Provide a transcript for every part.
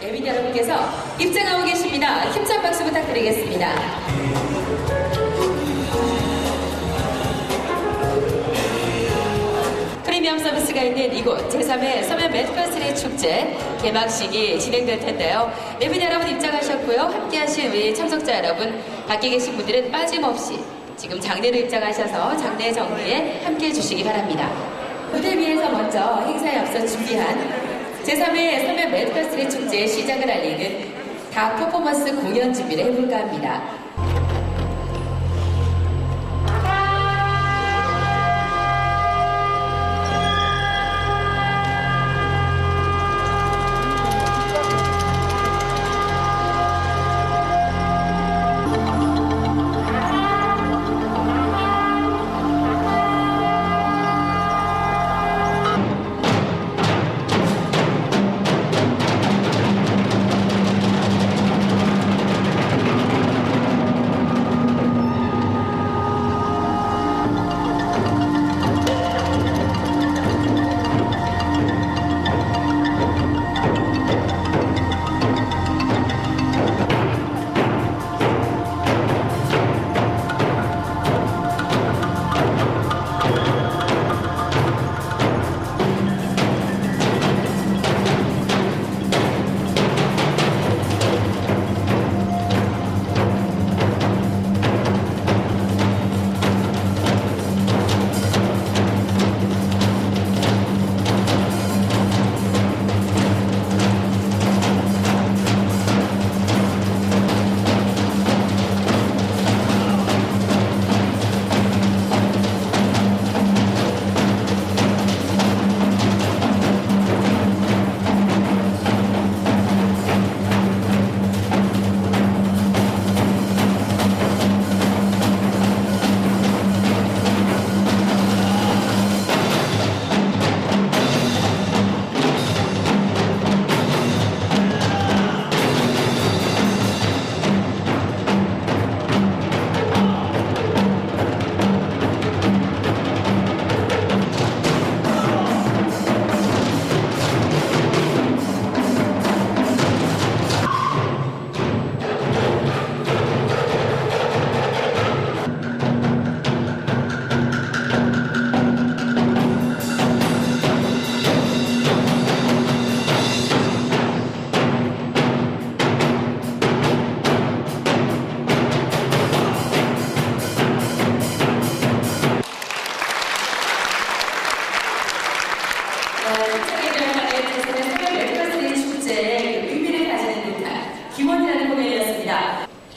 에빈 여러분께서 입장하고 계십니다. 힘찬 박수 부탁드리겠습니다. 프리미엄 서비스가 있는 이곳 제3회 서면 메디컬3 축제 개막식이 진행될 텐데요. 에빈 여러분 입장하셨고요. 함께하신 우리 참석자 여러분, 밖에 계신 분들은 빠짐없이 지금 장내로 입장하셔서 장내 정리에 함께해 주시기 바랍니다. 무대 위에서 먼저 행사에 앞서 준비한 제3회 서면 메디컬3 축제 시작을 알리는 다 퍼포먼스 공연 준비를 해볼까 합니다.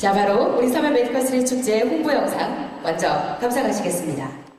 자, 바로 우리 서면 메디컬3 축제 홍보 영상 먼저 감상하시겠습니다.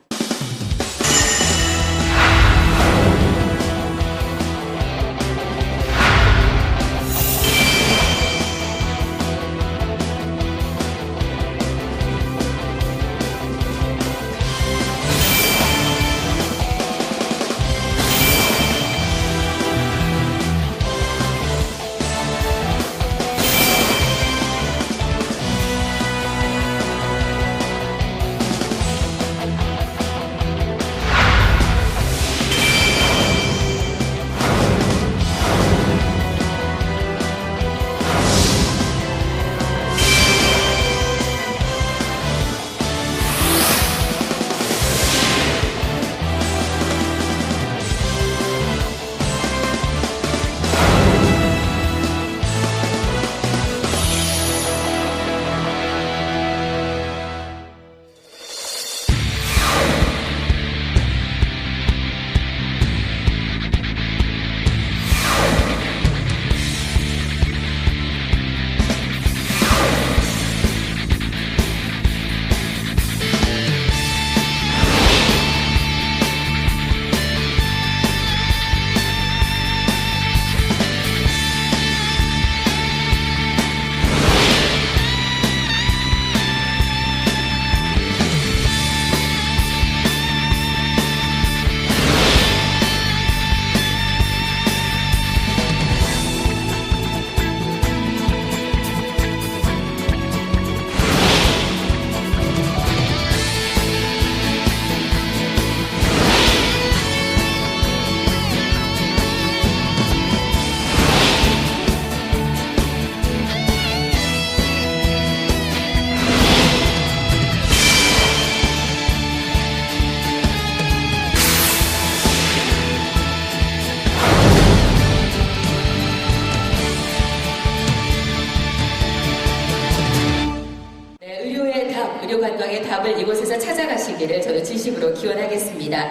관광의 답을 이곳에서 찾아가시기를 저는 진심으로 기원하겠습니다.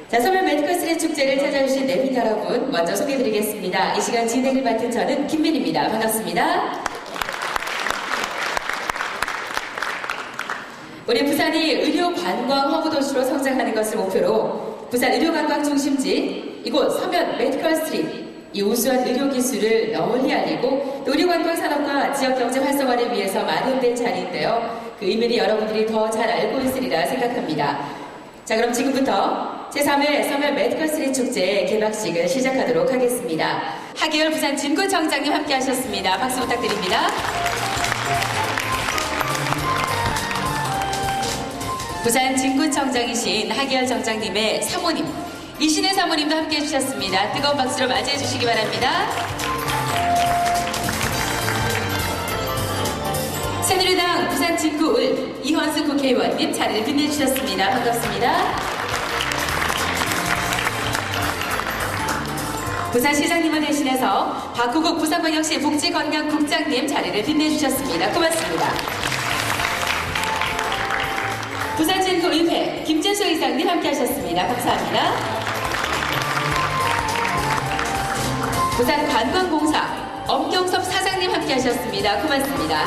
자, 서면 메디컬 스트릿 축제를 찾아주신 내빈 여러분 먼저 소개드리겠습니다. 이 시간 진행을 맡은 저는 김민입니다. 반갑습니다. 우리 부산이 의료 관광 허브 도시로 성장하는 것을 목표로 부산 의료 관광 중심지 이곳 서면 메디컬 스트릿 이 우수한 의료 기술을 널리 알리고 의료 관광 산업과 지역 경제 활성화를 위해서 마련된 자리인데요. 그 의미를 여러분들이 더 잘 알고 있으리라 생각합니다. 자, 그럼 지금부터 제3회 서면 메디컬 스트릿 축제 개막식을 시작하도록 하겠습니다. 하기열 부산 진구청장님 함께 하셨습니다. 박수 부탁드립니다. 부산 진구청장이신 하기열 청장님의 사모님 이신혜 사모님도 함께 해주셨습니다. 뜨거운 박수로 맞이해 주시기 바랍니다. 새누리당 부산 진구을 이헌수 국회의원님 자리를 빛내주셨습니다. 반갑습니다. 부산시장님을 대신해서 박구국 부산광역시 복지건강국장님 자리를 빛내주셨습니다. 고맙습니다. 부산 진구의회 김진수 의장님 함께 하셨습니다. 감사합니다. 부산관광공사 엄경섭 사장님 함께 하셨습니다. 고맙습니다.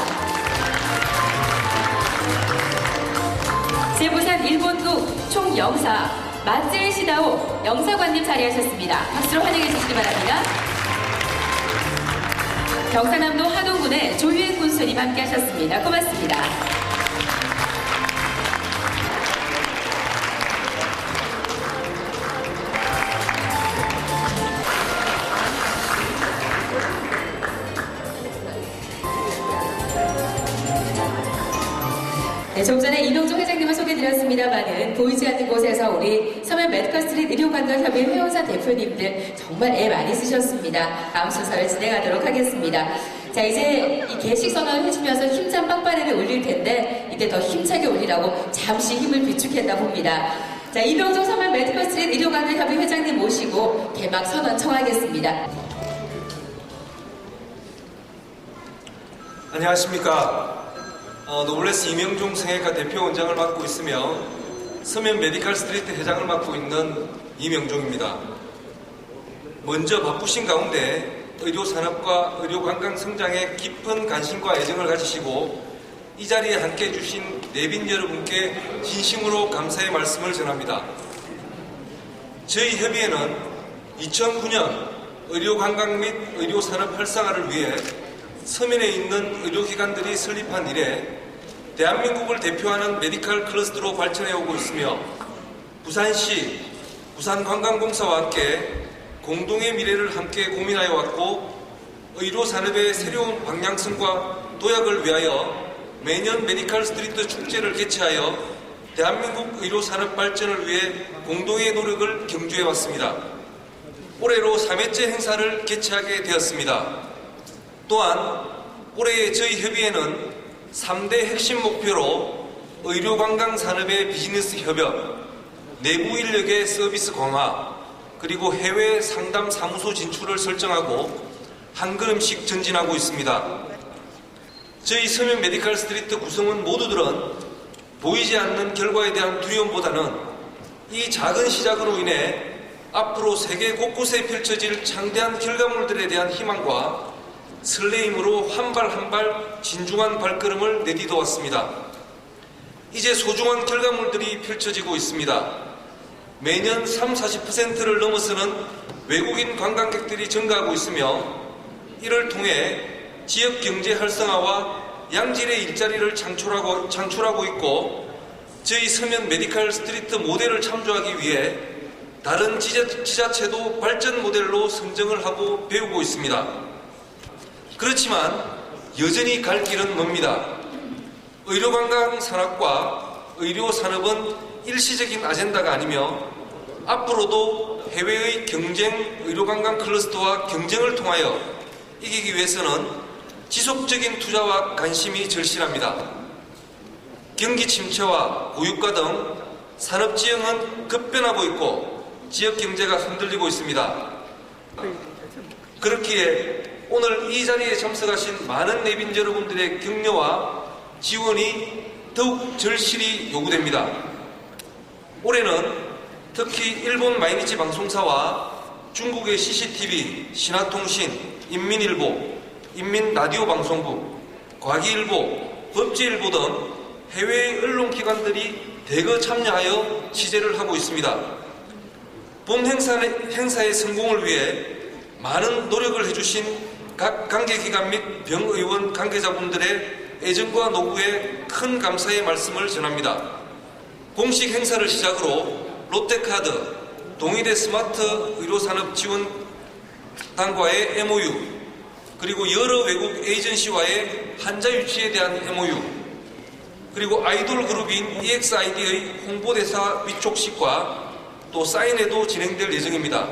제부산 일본국 총영사 마쯔이 시다오 영사관님 자리하셨습니다. 박수로 환영해 주시기 바랍니다. 경상남도 하동군의 조유행 군수님 함께 하셨습니다. 고맙습니다. 네, 좀 전에 이명종 회장님을 소개드렸습니다만은 보이지 않는 곳에서 우리 서면 메디컬 스트릿 의료관광협의 회원사 대표님들 정말 애 많이 쓰셨습니다. 다음 순서를 진행하도록 하겠습니다. 자, 이제 이 개식 선언을 해주면서 힘찬 빵빠레를 올릴 텐데 이때 더 힘차게 올리라고 잠시 힘을 비축했나 봅니다. 자, 이명종 서면 메디컬 스트릿 의료관광협의 회장님 모시고 개막 선언 청하겠습니다. 안녕하십니까. 노블레스 이명종 성형외과 대표원장을 맡고 있으며 서면 메디컬 스트리트 회장을 맡고 있는 이명종입니다. 먼저 바쁘신 가운데 의료산업과 의료관광 성장에 깊은 관심과 애정을 가지시고 이 자리에 함께해 주신 내빈 여러분께 진심으로 감사의 말씀을 전합니다. 저희 협의회는 2009년 의료관광 및 의료산업 활성화를 위해 서면에 있는 의료기관들이 설립한 이래 대한민국을 대표하는 메디컬 클러스터로 발전해 오고 있으며 부산시, 부산관광공사와 함께 공동의 미래를 함께 고민하여 왔고 의료산업의 새로운 방향성과 도약을 위하여 매년 메디컬 스트리트 축제를 개최하여 대한민국 의료산업 발전을 위해 공동의 노력을 경주해 왔습니다. 올해로 3회째 행사를 개최하게 되었습니다. 또한 올해의 저희 협의회는 3대 핵심 목표로 의료관광 산업의 비즈니스 협력, 내부 인력의 서비스 강화, 그리고 해외 상담 사무소 진출을 설정하고 한 걸음씩 전진하고 있습니다. 저희 서면 메디컬 스트리트 구성원 모두들은 보이지 않는 결과에 대한 두려움보다는 이 작은 시작으로 인해 앞으로 세계 곳곳에 펼쳐질 창대한 결과물들에 대한 희망과 설레임으로 한 발 한 발 진중한 발걸음을 내디뎌 왔습니다. 이제 소중한 결과물들이 펼쳐지고 있습니다. 매년 30, 40%를 넘어서는 외국인 관광객들이 증가하고 있으며 이를 통해 지역 경제 활성화와 양질의 일자리를 창출하고 있고 저희 서면 메디컬 스트리트 모델을 참조하기 위해 다른 지자체도 발전 모델로 선정을 하고 배우고 있습니다. 그렇지만 여전히 갈 길은 멉니다. 의료관광 산업과 의료산업은 일시적인 아젠다가 아니며 앞으로도 해외의 경쟁 의료관광 클러스터와 경쟁을 통하여 이기기 위해서는 지속적인 투자와 관심이 절실합니다. 경기 침체와 고유가 등 산업지형은 급변하고 있고 지역경제가 흔들리고 있습니다. 그렇기에 오늘 이 자리에 참석하신 많은 내빈 여러분들의 격려와 지원이 더욱 절실히 요구됩니다. 올해는 특히 일본 마이니치 방송사와 중국의 CCTV, 신화통신, 인민일보, 인민라디오 방송국, 과기일보, 법제일보 등 해외 언론기관들이 대거 참여하여 취재를 하고 있습니다. 본 행사의 성공을 위해 많은 노력을 해주신 각 관계기관 및 병의원 관계자분들의 애정과 노고에 큰 감사의 말씀을 전합니다. 공식 행사를 시작으로 롯데카드, 동일의 스마트 의료산업지원단과의 MOU, 그리고 여러 외국 에이전시와의 한자 유치에 대한 MOU, 그리고 아이돌 그룹인 EXID의 홍보대사 위촉식과 또 사인회도 진행될 예정입니다.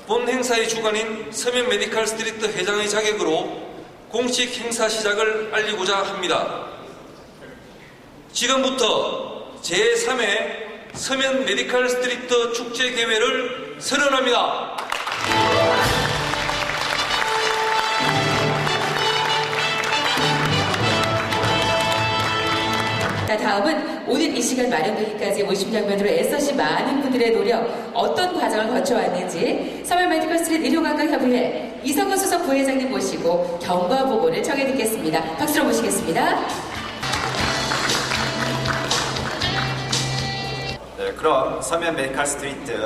본 행사의 주관인 서면 메디칼 스트리트 회장의 자격으로 공식 행사 시작을 알리고자 합니다. 지금부터 제3회 서면 메디칼 스트리트 축제 개회를 선언합니다. 자, 다음은 오늘 이 시간 마련되기까지 오신 장면으로 애써신 많은 분들의 노력, 어떤 과정을 거쳐왔는지 서면 메디컬 스트리트 의료관광협의회 이성근 수석 부회장님 모시고 경과 보고를 청해 듣겠습니다. 박수로 모시겠습니다. 네, 그럼 서면 메디칼 스트리트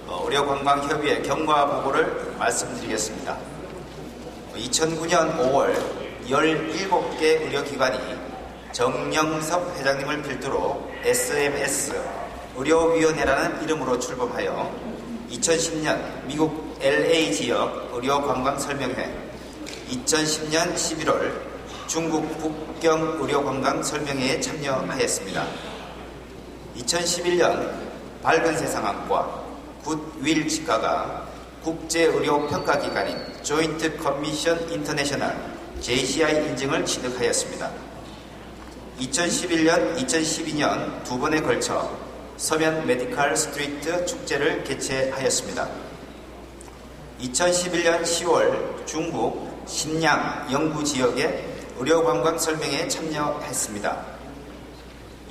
의료관광협의회 경과 보고를 말씀드리겠습니다. 2009년 5월 17개 의료기관이 정영섭 회장님을 필두로 SMS 의료위원회라는 이름으로 출범하여 2010년 미국 LA 지역 의료관광설명회, 2010년 11월 중국 북경 의료관광설명회에 참여하였습니다. 2011년 밝은 세상학과 굿윌 치과가 국제의료평가기관인 조인트 커미션 인터내셔널 JCI 인증을 취득하였습니다. 2011년, 2012년 두 번에 걸쳐 서면 메디칼 스트리트 축제를 개최하였습니다. 2011년 10월 중국 신양 영구 지역의 의료관광 설명회에 참여했습니다.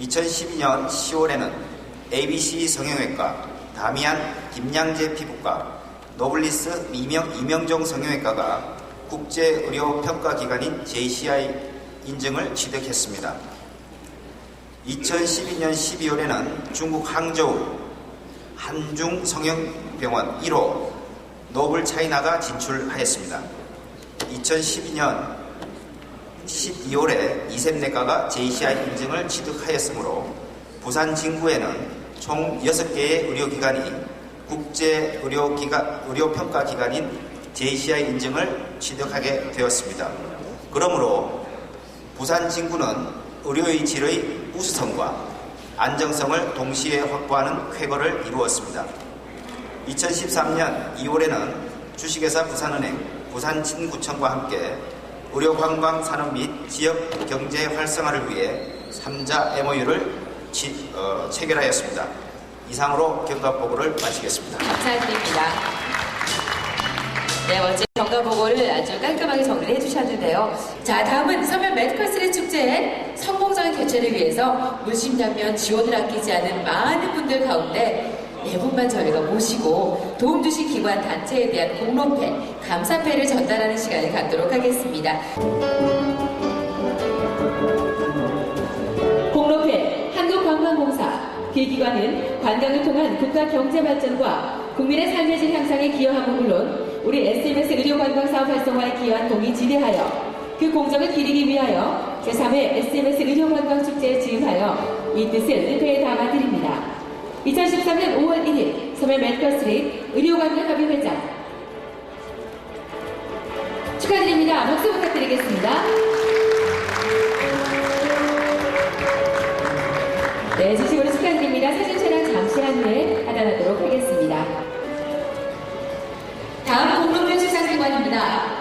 2012년 10월에는 ABC 성형외과, 다미안 김양재 피부과, 노블리스 이명종 성형외과가 국제의료평가기관인 JCI 인증을 취득했습니다. 2012년 12월에는 중국 항저우 한중 성형병원 1호 노블 차이나가 진출하였습니다. 2012년 12월에 이샘내과가 JCI 인증을 취득하였으므로 부산 진구에는 총 6개의 의료기관이 국제의료평가기관인 JCI 인증을 취득하게 되었습니다. 그러므로 부산 진구는 의료의 질의 우수성과 안정성을 동시에 확보하는 쾌거를 이루었습니다. 2013년 2월에는 주식회사 부산은행, 부산진구청과 함께 의료관광 산업 및 지역 경제 활성화를 위해 3자 MOU를 체결하였습니다. 이상으로 경과보고를 마치겠습니다. 감사드립니다. 네, 멋진 경과보고를 아주 깔끔하게 정리를 해주셨는데요. 자, 다음은 서면 메디컬 스트리트 축제의 성공적인 개최를 위해서 물심양면 지원을 아끼지 않은 많은 분들 가운데 네 분만 저희가 모시고 도움 주신 기관 단체에 대한 공로패, 감사패를 전달하는 시간을 갖도록 하겠습니다. 공로패 한국관광공사. 그 기관은 관광을 통한 국가 경제 발전과 국민의 삶의 질 향상에 기여함은 물론 우리 SMS 의료관광사업 활성화에 기여한 동이 지대하여 그 공적을 기리기 위하여 제3회 SMS 의료관광축제에 즈음하여 이 뜻을 의회에 담아드립니다. 2013년 5월 1일 서면 메디컬 스트리트 의료관광협의회장 축하드립니다. 박수 부탁드리겠습니다. 네, 진심으로 축하드립니다. 사진 촬영 잠시 한 후에 하단하도록 하겠습니다. 다음 공로패 수상기관입니다.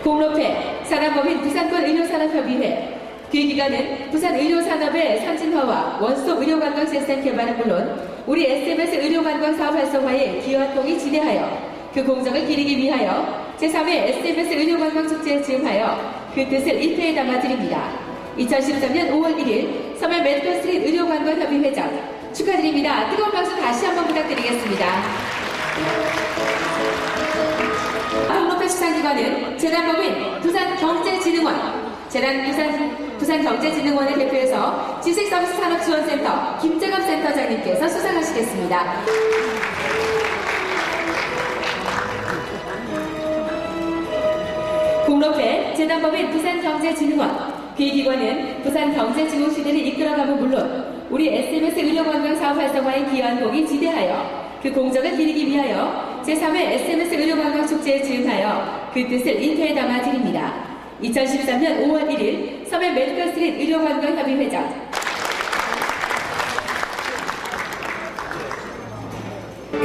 공로패 산업법인 부산권 의료산업협의회. 그 기관은 부산 의료산업의 상진화와 원스톱 의료관광 시스템 개발은 물론 우리 SMS 의료관광 사업 활성화에 기여한 동이 지대하여 그 공정을 기리기 위하여 제3회 SMS 의료관광 축제에 즈음하여 그 뜻을 입회에 담아드립니다. 2013년 5월 1일 서면 메디컬 스트리트 의료관광협의 회장 축하드립니다. 뜨거운 박수 다시 한번 부탁드리겠습니다. 홍록회 수상기관은 재단법인 부산경제진흥원, 부산경제진흥원을 대표해서 지식서비스산업지원센터 김재갑 센터장님께서 수상하시겠습니다. 홍록회 재단법인 부산경제진흥원, 기획기관은 부산경제진흥시대를 이끌어가면 물론 우리 SMS 의료관광 사업 활성화에 기여한 공이 지대하여 그 공적을 기리기 위하여 제3회 SMS 의료관광 축제에 즈음하여 그 뜻을 인태에 담아 드립니다. 2013년 5월 1일 서면 메디컬 스트리트 의료관광협의 회장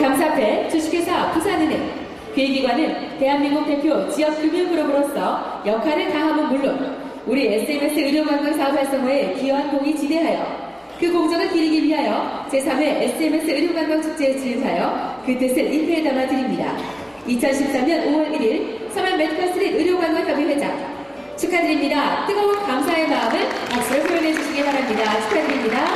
감사패 주식회사 부산은행 기획기관은 대한민국 대표 지역금융그룹으로서 역할을 다함은 물론 우리 SMS 의료관광 사업 활성화에 기여한 공이 지대하여 그 공적을 기리기 위하여 제3회 SMS 의료관광 축제에 즈음하여 그 뜻을 인태에 담아 드립니다. 2013년 5월 1일 서면 메디컬 스트리트 의료관광협의 회장 축하드립니다. 뜨거운 감사의 마음을 박수로 표현해 주시기 바랍니다. 축하드립니다.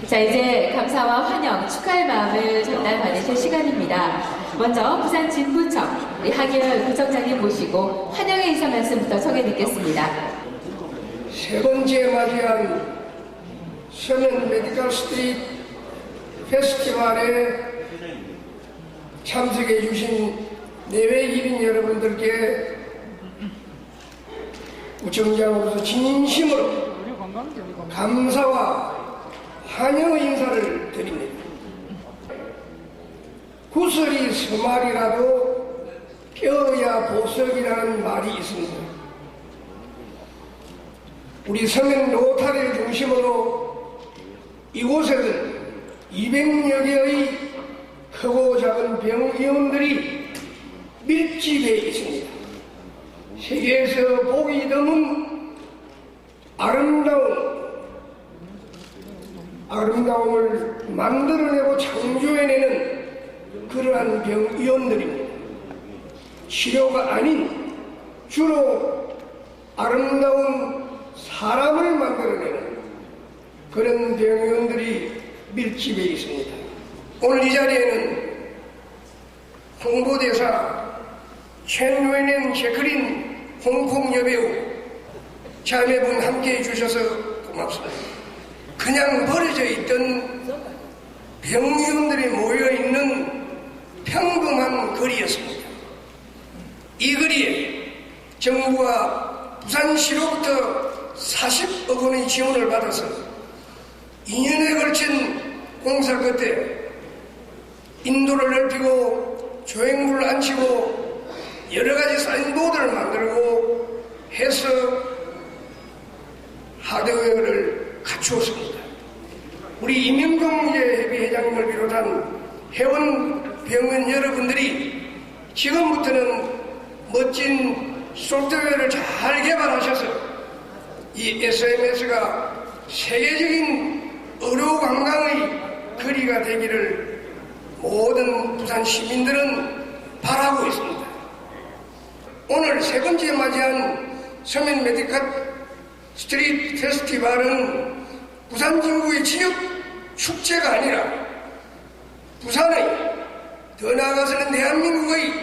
자, 이제 감사와 환영, 축하의 마음을 전달 받으실 시간입니다. 먼저 부산 진구청 우리 하기열 구청장님 모시고 환영의 인사 말씀부터 청해 듣겠습니다. 세 번째 맞이한 서면 메디컬 스트리트 페스티벌에 참석해 주신 내외 기빈 여러분들께 구청장으로서 진심으로 감사와 환영의 인사를 드립니다. 구설이 서말이라도 뼈야 보석이라는 말이 있습니다. 우리 서면 로타리를 중심으로 이곳에는 200여 개의 크고 작은 병의원들이 밀집해 있습니다. 세계에서 보기 드문 아름다움을 만들어내고 창조해내는 그러한 병의원들입니다. 치료가 아닌 주로 아름다운 사람을 만들어내는 그런 병의원들이 밀집해 있습니다. 오늘 이 자리에는 홍보대사 첸웨넨 제클린 홍콩 여배우 자매분 함께해 주셔서 고맙습니다. 그냥 버려져 있던 병의원들이 모여있는 평범한 거리였습니다. 이 거리에 정부와 부산시로부터 40억 원의 지원을 받아서 2년에 걸친 공사 끝에 인도를 넓히고 조형물을 앉히고 여러가지 사인보드를 만들고 해서 하드웨어를 갖추었습니다. 우리 임영동 협의회장님을 비롯한 회원 병원 여러분들이 지금부터는 멋진 소프트웨어를 잘 개발하셔서 이 SMS가 세계적인 의료관광의 거리가 되기를 모든 부산 시민들은 바라고 있습니다. 오늘 세 번째 맞이한 서면 메디컬 스트리트 페스티벌은 부산 진구의 지역 축제가 아니라 부산의, 더 나아가서는 대한민국의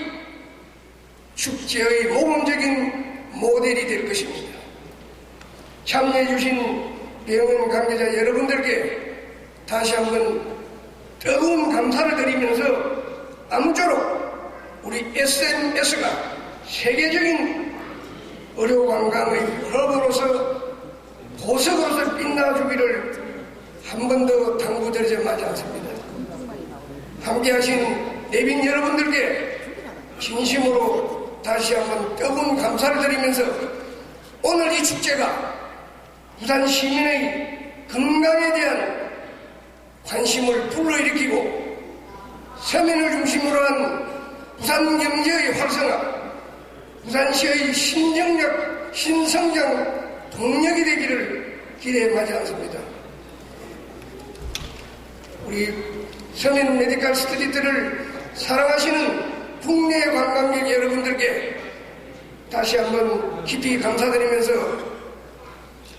축제의 모범적인 모델이 될 것입니다. 참여해주신 병원 관계자 여러분들께 다시 한번 뜨거운 감사를 드리면서 아무쪼록 우리 SMS가 세계적인 의료관광의 허브로서 보석으로서 빛나주기를 한 번 더 당부드리자 마지 않습니다. 함께하신 내빈 여러분들께 진심으로 다시 한번 뜨거운 감사를 드리면서 오늘 이 축제가 부산 시민의 건강에 대한 관심을 불러일으키고 서면을 중심으로 한 부산 경제의 활성화, 부산시의 신정력, 신성장 동력이 되기를 기대해 마지 않습니다. 우리 서면 메디컬 스트리트를 사랑하시는 국내 관광객 여러분들께 다시 한번 깊이 감사드리면서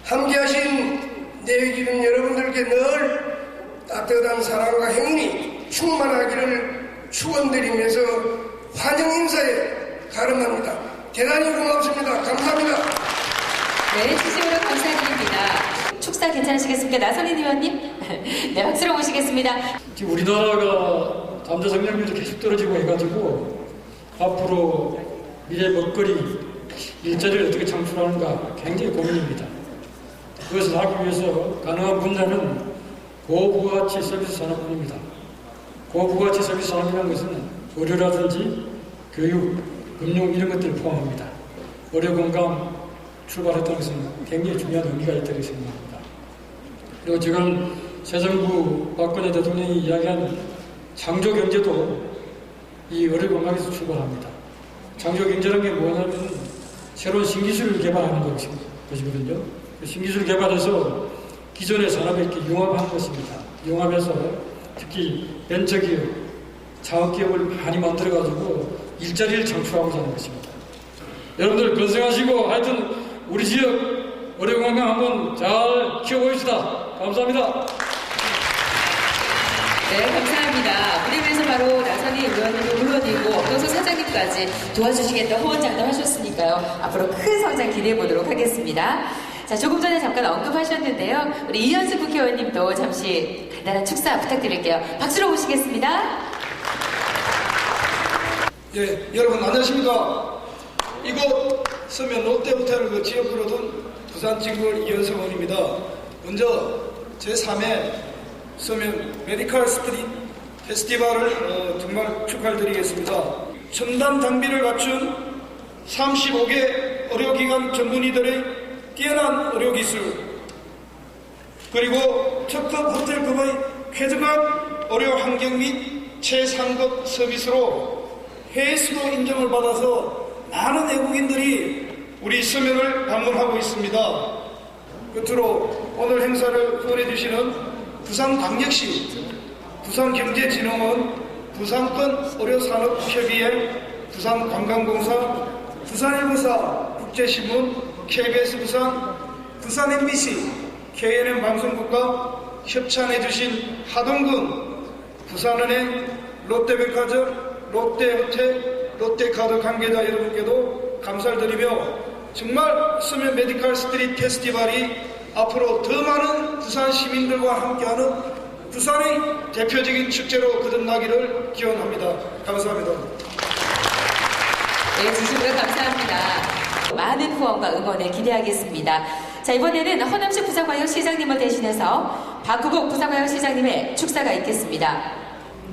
함께하신 내외기빈 여러분들께 늘 따뜻한 사랑과 행운이 충만하기를 축원드리면서 환영 인사에 가름합니다. 대단히 고맙습니다. 감사합니다. 네, 진심으로 감사드립니다. 축사 괜찮으시겠습니까? 나선인 의원님? 네, 박수로 모시겠습니다. 지금 우리나라가 잠재 성장률이 계속 떨어지고 해가지고 앞으로 미래 먹거리 일자리를 어떻게 창출하는가 굉장히 고민입니다. 그것을 하기 위해서 가능한 분야는 고부가치 서비스 산업군입니다. 고부가치 서비스 산업이라는 것은 의료라든지 교육, 금융 이런 것들을 포함합니다. 의료 건강 출발했다는 것은 굉장히 중요한 의미가 있다고 생각합니다. 그리고 지금 새 정부 박근혜 대통령이 이야기한 창조경제도 이 의료 건강에서 출발합니다. 창조경제라는 게 뭐냐면 새로운 신기술을 개발하는 것이거든요. 신기술 개발해서 기존의 산업에 이렇게 융합하는 것입니다. 융합해서 특히 벤처기업, 창업기업을 많이 만들어가지고 일자리를 창출하고자 하는 것입니다. 여러분들 건승하시고 하여튼 우리 지역 의료건강 한번 잘 키워보십시다. 감사합니다. 네, 감사합니다. 무대 위에서 바로 나선희 의원님도 물론이고 업동소 사장님까지 도와주시겠다 후원장도 하셨으니까요. 앞으로 큰 성장 기대해보도록 하겠습니다. 자, 조금 전에 잠깐 언급하셨는데요. 우리 이현숙 국회의원님도 잠시 간단한 축사 부탁드릴게요. 박수로 모시겠습니다. 예, 여러분 안녕하십니까. 이곳 서면 롯데호텔을 그 지역으로 둔 부산진구 이현석 의원입니다. 먼저 제3회 서면 메디컬 스트릿 페스티벌을 정말 축하드리겠습니다. 첨단 장비를 갖춘 35개 의료기관 전문의들의 뛰어난 의료기술, 그리고 특급 호텔급의 쾌적한 의료 환경 및 최상급 서비스로 해외 수도 인정을 받아서 많은 외국인들이 우리 서면을 방문하고 있습니다. 끝으로 오늘 행사를 후원해 주시는 부산광역시, 부산경제진흥원, 부산권 의료산업협의회, 부산관광공사, 부산일보사, 국제신문, KBS 부산, 부산 MBC, KNN 방송국과 협찬해 주신 하동군, 부산은행, 롯데백화점, 롯데호텔, 롯데카드 관계자 여러분께도 감사를 드리며 정말 서면 메디컬 스트릿 페스티벌이 앞으로 더 많은 부산 시민들과 함께하는 부산의 대표적인 축제로 거듭나기를 기원합니다. 감사합니다. 네, 진심으로 감사합니다. 많은 후원과 응원을 기대하겠습니다. 자, 이번에는 허남식 부산광역시장님을 대신해서 박구국 부산광역시장님의 축사가 있겠습니다.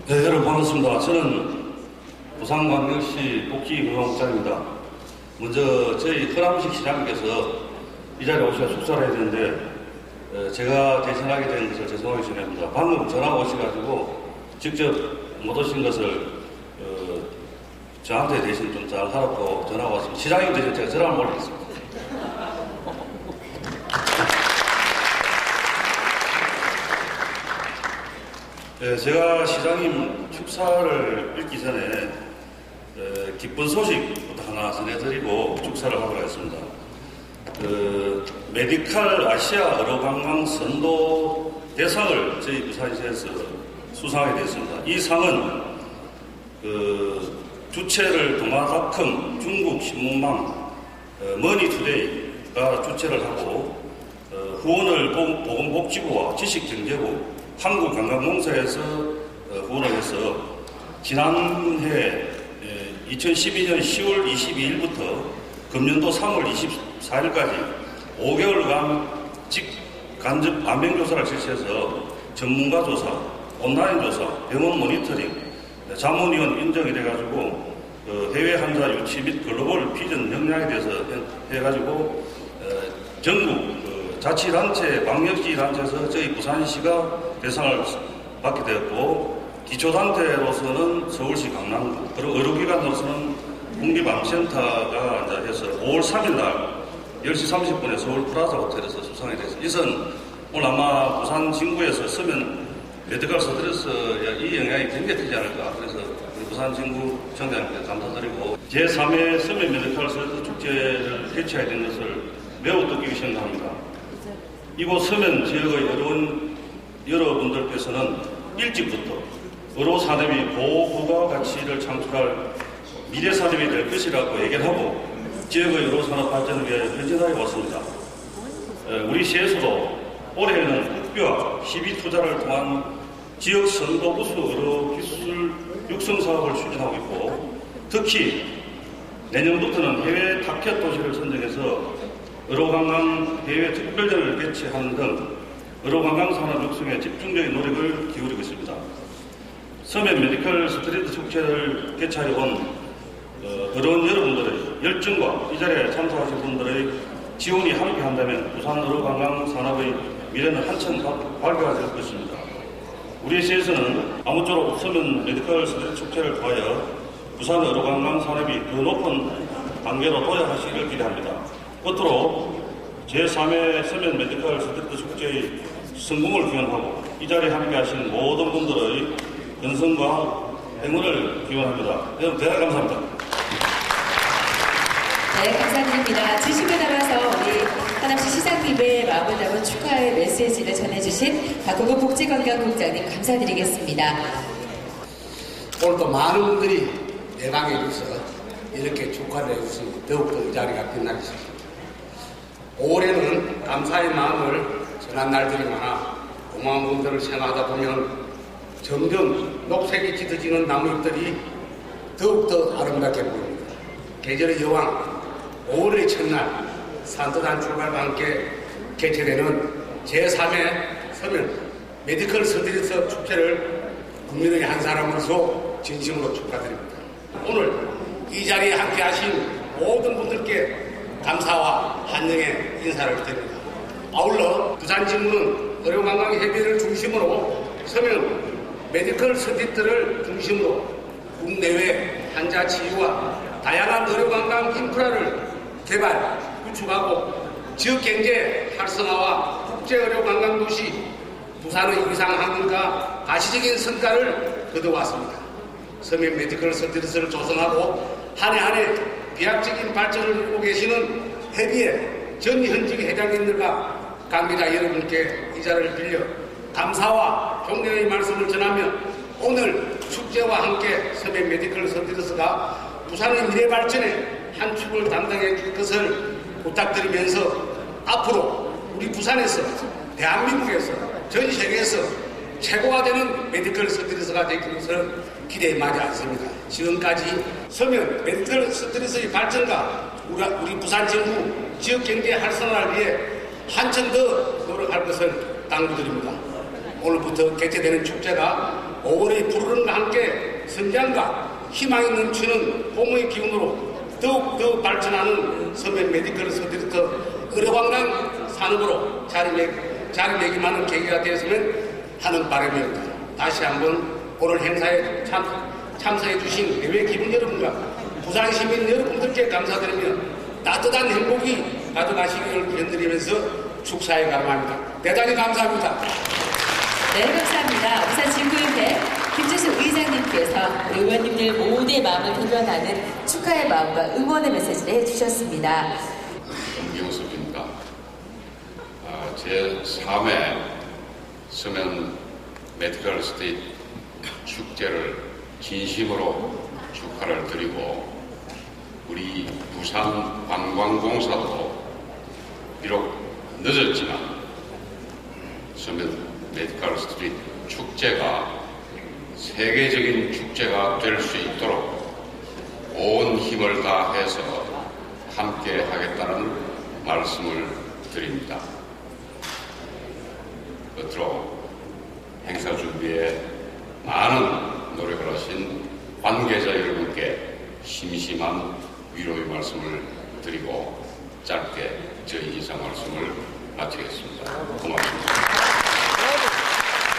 네, 여러분 반갑습니다. 저는 부산광역시 복지관광국장입니다. 먼저 저희 허남식 시장님께서 이 자리에 오셔서 축사를 해야 되는데 제가 대신하게 된 것을 죄송하게 전합니다. 방금 전화가 오셔가지고 직접 못 오신 것을 저한테 대신 좀 잘 하라고 전화가 왔습니다. 시장님 대신 제가 전화를 올리겠습니다. 네, 제가 시장님 축사를 읽기 전에 기쁜 소식부터 하나 전해드리고 축사를 하도록 하겠습니다. 메디컬 아시아 의료관광 선도 대상을 저희 부산시에서 수상하게 됐습니다. 이 상은 주최를 동아닷컴 중국 신문망 머니투데이가 주최를 하고 후원을 보건복지부와 지식경제부 한국관광공사에서 후원을 해서 지난해 2012년 10월 22일부터 금년도 3월 24일까지 5개월간 직간접 안면조사를 실시해서 전문가 조사, 온라인 조사, 병원 모니터링, 자문위원 인정이 돼가지고 해외 환자 유치 및 글로벌 비전 역량에 대해서 해가지고 전국 자치단체, 광역시단체에서 저희 부산시가 대상을 받게 되었고 기초단체로서는 서울시 강남구, 그리고 의료기관으로서는 국립암센터가 이제 해서 5월 3일 날 10시 30분에 서울 프라자 호텔에서 수상이 됐습니다. 이것은 오늘 아마 부산 진구에서 서면 메디컬 스트레스 이 영향이 굉장히 크지 않을까. 그래서 우리 부산 진구 청장님께 감사드리고 제3회 서면 메디컬 스트레스 축제를 개최해야 되는 것을 매우 뜻깊게 생각합니다. 이곳 서면 지역의 어려운 여러분들께서는 일찍부터 의료 산업이 고부가 가치를 창출할 미래 산업이 될 것이라고 얘기를 하고 지역의 의료 산업 발전을 위해 헌신하여 왔습니다. 우리 시에서도 올해에는 국비와 시비 투자를 통한 지역 선도 우수 의료 기술 육성 사업을 추진하고 있고, 특히 내년부터는 해외 타켓 도시를 선정해서 의료관광 해외 특별전을 개최하는 등 의료관광 산업 육성에 집중적인 노력을 기울이고 있습니다. 서면 메디컬 스트리트 축제를 개최하여 온 어려운 여러분들의 열정과 이 자리에 참석하신 분들의 지원이 함께한다면 부산 의료관광 산업의 미래는 한층 밝아질 것입니다. 우리 시에서는 아무쪼록 서면 메디컬 스트리트 축제를 통하여 부산 의료관광 산업이 더 높은 단계로 도약하시기를 기대합니다. 끝으로 제3회 서면 메디컬 스트리트 축제의 성공을 기원하고 이 자리에 함께하신 모든 분들의 건승과 행운을 기원합니다. 여러분 대단히 감사합니다. 네, 감사드립니다. 진심을 담아서 우리 하남시 시상팀의 마음을 담은 축하의 메시지를 전해주신 박홍근 복지관광국장님 감사드리겠습니다. 오늘도 많은 분들이 예방해 주셔서 이렇게 축하를 해주시니 더욱더 이 자리가 빛나게 싶습니다. 올해는 감사의 마음을 전한 날들이 많아 고마운 분들을 생각하다 보면 점점 녹색이 짙어지는 나무잎들이 더욱더 아름답게 보입니다. 계절의 여왕 5월의 첫날 산뜻한 출발과 함께 개최되는 제3회 서면 메디컬 스트리트 축제를 국민의 한 사람으로서 진심으로 축하드립니다. 오늘 이 자리에 함께 하신 모든 분들께 감사와 환영의 인사를 드립니다. 아울러 부산진구는 의료관광협의회를 중심으로 서면 메디컬 스트리트를 중심으로 국내외 환자 치유와 다양한 의료관광 인프라를 개발, 구축하고 지역경제 활성화와 국제의료관광도시 부산의 위상항공과 가시적인 성과를 거둬왔습니다. 서면 메디컬 스트리트를 조성하고 한 해 한 해 비약적인 발전을 이루고 계시는 협의회 전현직 회장님들과 관계자 여러분께 이 자리를 빌려 감사와 존경의 말씀을 전하며 오늘 축제와 함께 서면 메디컬 스트리트가 부산의 미래 발전에 한 축을 담당해 줄 것을 부탁드리면서 앞으로 우리 부산에서 대한민국에서 전 세계에서 최고가 되는 메디컬 스트리트가 되기 위해서 기대에 마지 않습니다. 지금까지 서면 메디컬 스트리트의 발전과 우리 부산정부 지역경제 활성화를 위해 한층 더 노력할 것을 당부드립니다. 오늘부터 개최되는 축제가 5월의 푸르름과 함께 성장과 희망이 넘치는 봄의 기운으로 더욱 발전하는 서면 메디컬 스트리트 의료관광 산업으로 자리매김하는 계기가 되었으면 하는 바람입니다. 다시 한번 오늘 행사에 참석해 주신 예외 기분 여러분과 부산 시민 여러분들께 감사드리며 따뜻한 행복이 가져가시기를 기원드리면서 축사에 감사합니다. 대단히 감사합니다. 네, 감사합니다. 부산 진구협회 김주수 의장님께서 의원님들 모두의 마음을 대변하는 축하의 마음과 응원의 메시지를 해주셨습니다. 김경섭입니다. 제3회 서면 메디컬 스트리트 축제를 진심으로 축하를 드리고 우리 부산 관광공사도 비록 늦었지만 서면 메디컬 스트리트 축제가 세계적인 축제가 될 수 있도록 온 힘을 다해서 함께 하겠다는 말씀을 드립니다. 끝으로 행사 준비에 많은 노력을 하신 관계자 여러분께 심심한 위로의 말씀을 드리고 짧게 저희 인사 말씀을 마치겠습니다. 고맙습니다.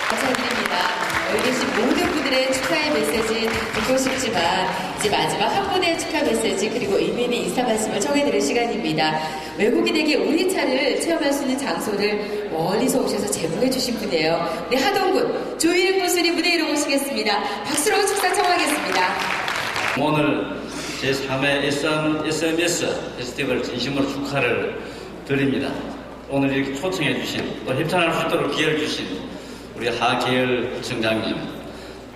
감사드립니다. 여기 계신 모든 분들의 축하의 메시지 듣고 싶지만 이제 마지막 한 분의 축하 메시지 그리고 의미 있는 인사 말씀을 전해드릴 시간입니다. 외국인에게 우리 차를 체험할 수 있는 장소를 멀리서 오셔서 제공해 주신 분이에요. 네, 하동군 조일은 군수님 무대 위로 모시겠습니다. 박수로 축사 청하겠습니다. 오늘 제3회 SMS 페스티벌 진심으로 축하를 드립니다. 오늘 이렇게 초청해 주신 또 협찬할 수 있도록 기회를 주신 우리 하계열 청장님,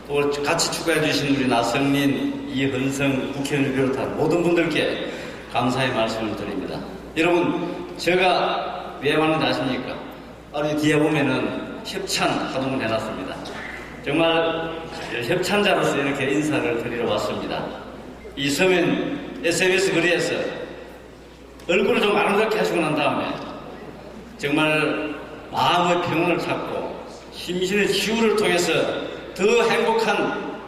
또 같이 추가해 주신 우리 나성민, 이헌성 국회의원을 비롯한 모든 분들께 감사의 말씀을 드립니다. 여러분, 제가 왜 왔는지 아십니까? 바로 뒤에 보면은 협찬 하동을 해놨습니다. 정말 협찬자로서 이렇게 인사를 드리러 왔습니다. 이 서면 SMS 거리에서 얼굴을 좀 아름답게 하시고 난 다음에 정말 마음의 평온을 찾고 심신의 치유를 통해서 더 행복한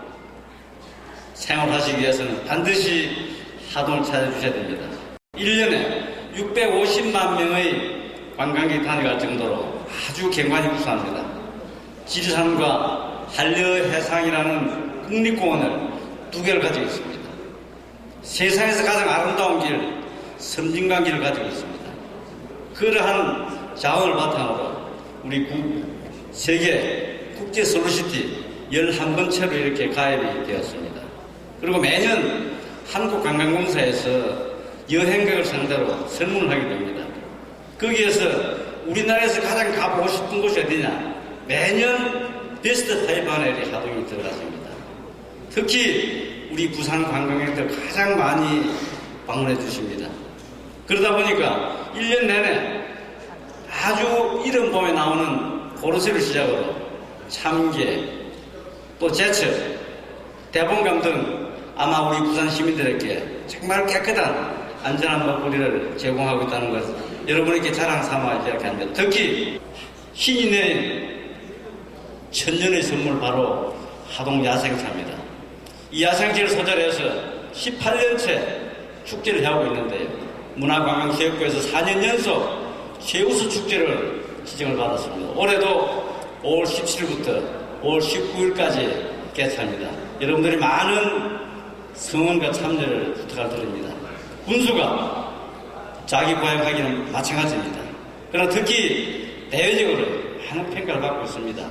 생활하시기 위해서는 반드시 하동을 찾아주셔야 됩니다. 1년에 650만 명의 관광객이 다녀갈 정도로 아주 경관이 우수합니다. 지리산과 한려해상이라는 국립공원을 2개를 가지고 있습니다. 세상에서 가장 아름다운 길, 섬진강길을 가지고 있습니다. 그러한 자원을 바탕으로 우리 세계 국제 솔로시티 11번째로 이렇게 가입이 되었습니다. 그리고 매년 한국관광공사에서 여행객을 상대로 설문을 하게 됩니다. 거기에서 우리나라에서 가장 가보고 싶은 곳이 어디냐? 매년 베스트 5 안에 하동이 들어갔습니다. 특히 우리 부산 관광객들 가장 많이 방문해 주십니다. 그러다 보니까 1년 내내 아주 이름 봄에 나오는 고로쇠를 시작으로 참개, 또 제철, 대봉감 등 아마 우리 부산 시민들에게 정말 깨끗한 안전한 먹거리를 제공하고 있다는 것을 여러분에게 자랑 삼아 이야기합니다. 특히 신이 내린 천년의 선물 바로 하동 야생차입니다. 이 야생차를 소재로 해서 18년째 축제를 해오고 있는데요. 문화관광체육부에서 4년 연속 최우수 축제를 지정을 받았습니다. 올해도 5월 17일부터 5월 19일까지 개최합니다. 여러분들이 많은 성원과 참여를 부탁을 드립니다. 군수가 자기 고향하기는 마찬가지입니다. 그러나 특히 대외적으로 많은 평가를 받고 있습니다.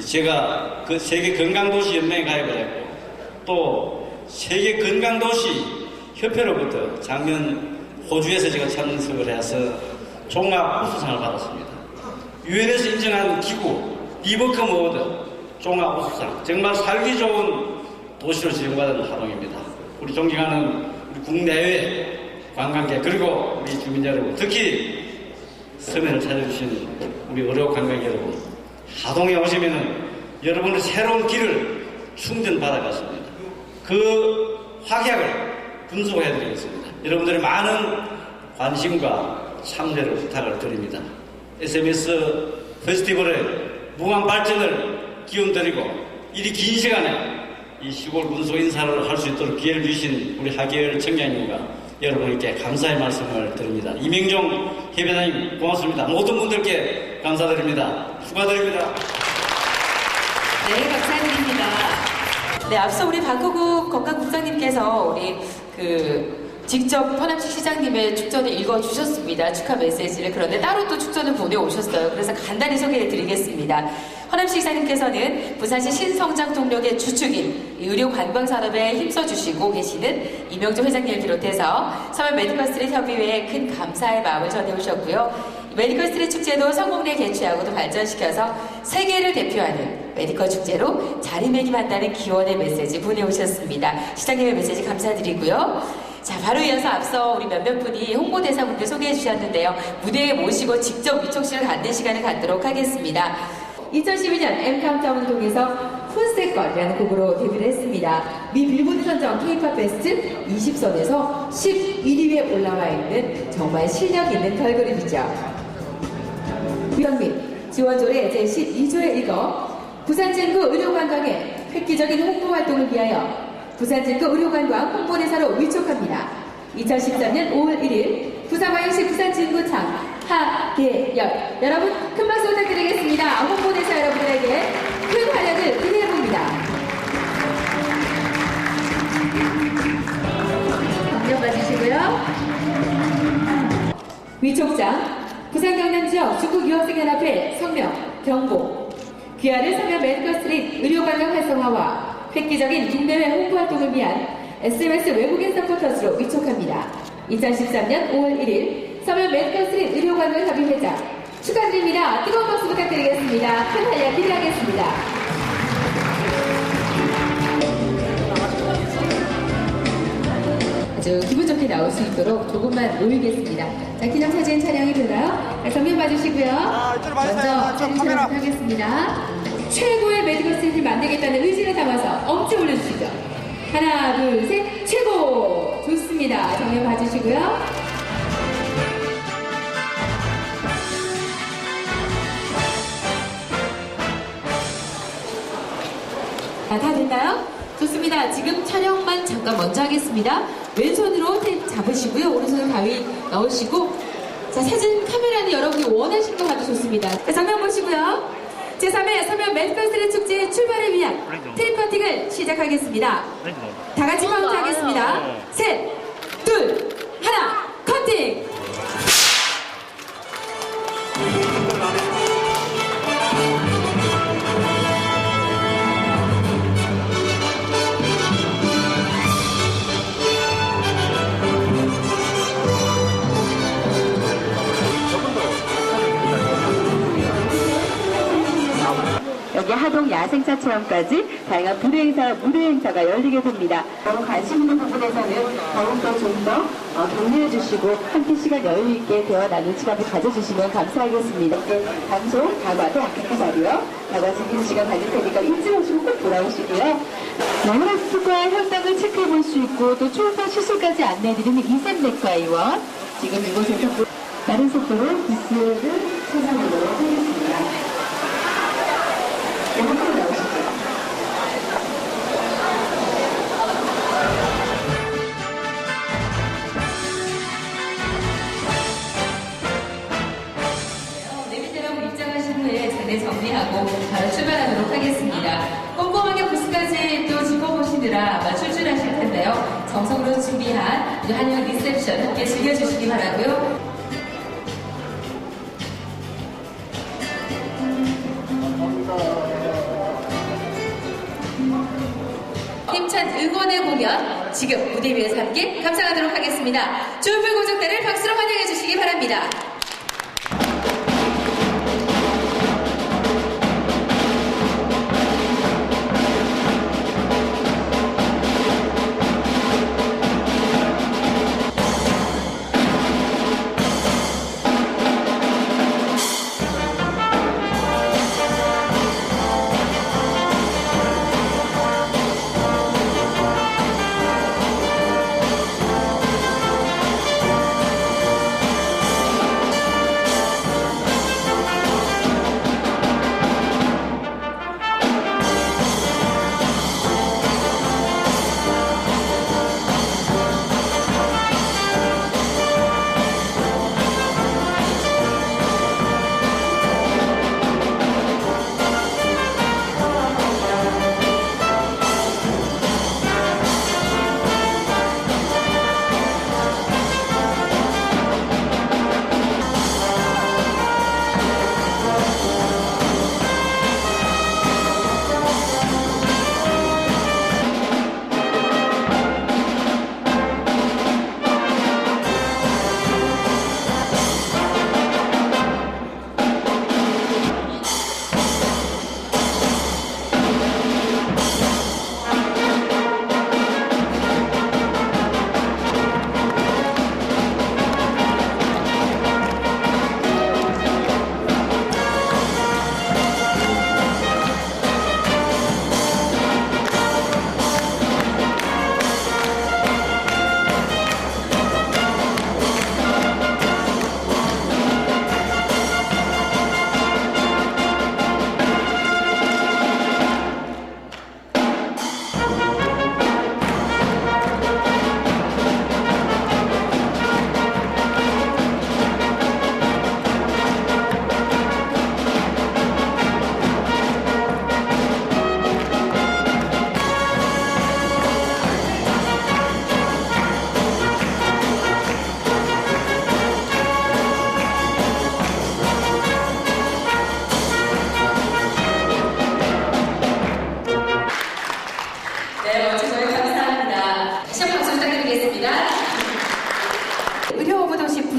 제가 그 세계 건강도시 연맹에 가입을 했고, 또 세계 건강도시 협회로부터 작년 호주에서 제가 참석을 해서 종합 우수상을 받았습니다. 유엔에서 인정한 기구 리버컴 어워드 종합 우수상, 정말 살기 좋은 도시로 지정받은 하동입니다. 우리 존경하는 우리 국내외 관광객 그리고 우리 주민 여러분, 특히 서면을 찾아주신 우리 의료 관광객 여러분, 하동에 오시면은 여러분의 새로운 길을 충전받아갔습니다. 그 확약을 분수해드리겠습니다. 여러분들의 많은 관심과 참여를 부탁을 드립니다. SMS 페스티벌의 무한 발전을 기원드리고 이리 긴 시간에 이 시골 군소 인사를 할 수 있도록 기회를 주신 우리 하계열 청장님과 여러분께 감사의 말씀을 드립니다. 이명종 협회장님 고맙습니다. 모든 분들께 감사드립니다. 축하드립니다. 네, 감사드립니다. 네, 앞서 우리 박호국 건강국장님께서 우리 직접 허남식 시장님의 축전을 읽어주셨습니다. 축하 메시지를. 그런데 따로 또 축전을 보내오셨어요. 그래서 간단히 소개해드리겠습니다. 허남식 시장님께서는 부산시 신성장 동력의 주축인 의료관광산업에 힘써주시고 계시는 이명종 회장님을 비롯해서 서면 메디컬 스트릿 협의회에 큰 감사의 마음을 전해오셨고요. 메디컬 스트릿 축제도 성공리에 개최하고 또 발전시켜서 세계를 대표하는 메디컬 축제로 자리매김한다는 기원의 메시지 보내오셨습니다. 시장님의 메시지 감사드리고요. 자, 바로 이어서 앞서 우리 몇몇 분이 홍보대사분들 소개해 주셨는데요. 무대에 모시고 직접 위촉식을 갖는 시간을 갖도록 하겠습니다. 2012년 M카운트다운을 통해서 푼세건이라는 곡으로 데뷔를 했습니다. 미 빌보드 선정 K-POP 베스트 20선에서 11위에 올라와 있는 정말 실력 있는 걸그룹이죠. 유정민, 지원조례 제12조에 읽어 부산진구 의료관광의 획기적인 홍보 활동을 위하여 부산진구 의료관광 홍보대사로 위촉합니다. 2013년 5월 1일 부산광역시 부산진구청 하계열, 여러분 큰 박수 부탁드리겠습니다. 홍보대사 여러분들에게 큰 활약을 기대해봅니다. 감정 가지시고요. 위촉장 부산경남지역 중국유학생연합회 성명, 경보, 귀하를 서면 메디컬 스트릿 의료관광 활성화와 획기적인 국내외 홍보활동을 위한 SMS 외국인 서포터즈로 위촉합니다. 2013년 5월 1일 서면 메디컬스린 의료관을 협의회장 축하드립니다. 뜨거운 박수 부탁드리겠습니다. 큰 활약 기대하겠습니다. 아주 기분 좋게 나올 수 있도록 조금만 모이겠습니다. 자, 기념사진 촬영이 되나요? 자, 정면 봐주시고요. 먼저 사진 촬영 부탁하겠습니다. 최고의 메디컬 스탠을 만들겠다는 의지를 담아서 엄지 올려주시죠. 하나, 둘, 셋, 최고! 좋습니다. 정면 봐주시고요. 다 됐나요? 좋습니다. 지금 촬영만 잠깐 먼저 하겠습니다. 왼손으로 테이프 잡으시고요. 오른손으로 가위 넣으시고 자, 사진 카메라는 여러분이 원하시는 거 가도 좋습니다. 자, 정면 보시고요. 제3회 서면 메디컬 스트레 축제 출발을 위한 트립 커팅을 시작하겠습니다. 다 같이 카운트 하겠습니다. 셋, 둘, 하나, 커팅! 여기 하동 야생차 체험까지 다양한 무대 행사가 열리게 됩니다. 여러분 관심 있는 부분에서는 더욱더 좀 더 격려해 주시고 함께 시간 여유 있게 대화 나눌 시간을 가져주시면 감사하겠습니다. 방송 다과도 아까 자리요. 다과 즐기는 시간 가질 테니까 잊지 마시고 꼭 돌아오시고요. 네오라스과 혈당을 체크해 볼 수 있고 또 초음파 시술까지 안내해드리는 이샘내과 의원 지금 이곳에서 다른 속도로 부스를 찾아보도록 하겠습니다. 앞으로 나오시죠. 내빈 여러분 입장하신 후에 자리 정리하고 바로 출발하도록 하겠습니다. 꼼꼼하게 부스까지 또 짚어보시느라 아마 출출하실 텐데요. 정성으로 준비한 한영 리셉션 함께 즐겨주시기 바라고요. 힘찬 응원의 공연 지금 무대 위에서 함께 감상하도록 하겠습니다. 주은풀 고정단을 박수로 환영해 주시기 바랍니다.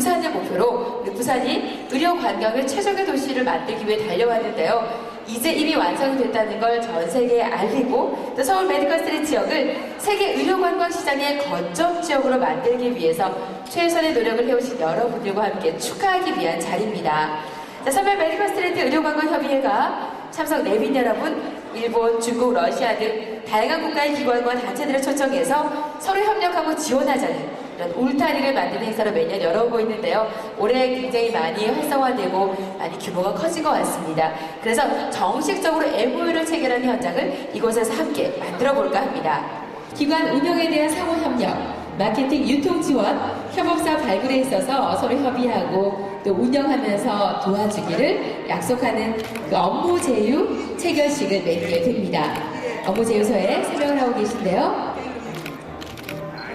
부산을 목표로 우리 부산이 의료 관광의 최적의 도시를 만들기 위해 달려왔는데요. 이제 이미 완성이 됐다는 걸 전 세계에 알리고 또 서울 메디컬 스트리트 지역을 세계 의료 관광 시장의 거점 지역으로 만들기 위해서 최선의 노력을 해오신 여러분들과 함께 축하하기 위한 자리입니다. 자, 서울 메디컬 스트리트 의료 관광 협의회가 참석 내빈 여러분, 일본, 중국, 러시아 등 다양한 국가의 기관과 단체들을 초청해서 서로 협력하고 지원하자는 이런 울타리를 만드는 행사로 매년 열어오고 있는데요. 올해 굉장히 많이 활성화되고 많이 규모가 커진 것 같습니다. 그래서 정식적으로 MOU를 체결하는 현장을 이곳에서 함께 만들어 볼까 합니다. 기관 운영에 대한 상호 협력, 마케팅, 유통 지원, 협업사 발굴에 있어서 서로 협의하고 또 운영하면서 도와주기를 약속하는 그 업무 제휴 체결식을 맺게 됩니다. 업무 제휴서에 서명을 하고 계신데요.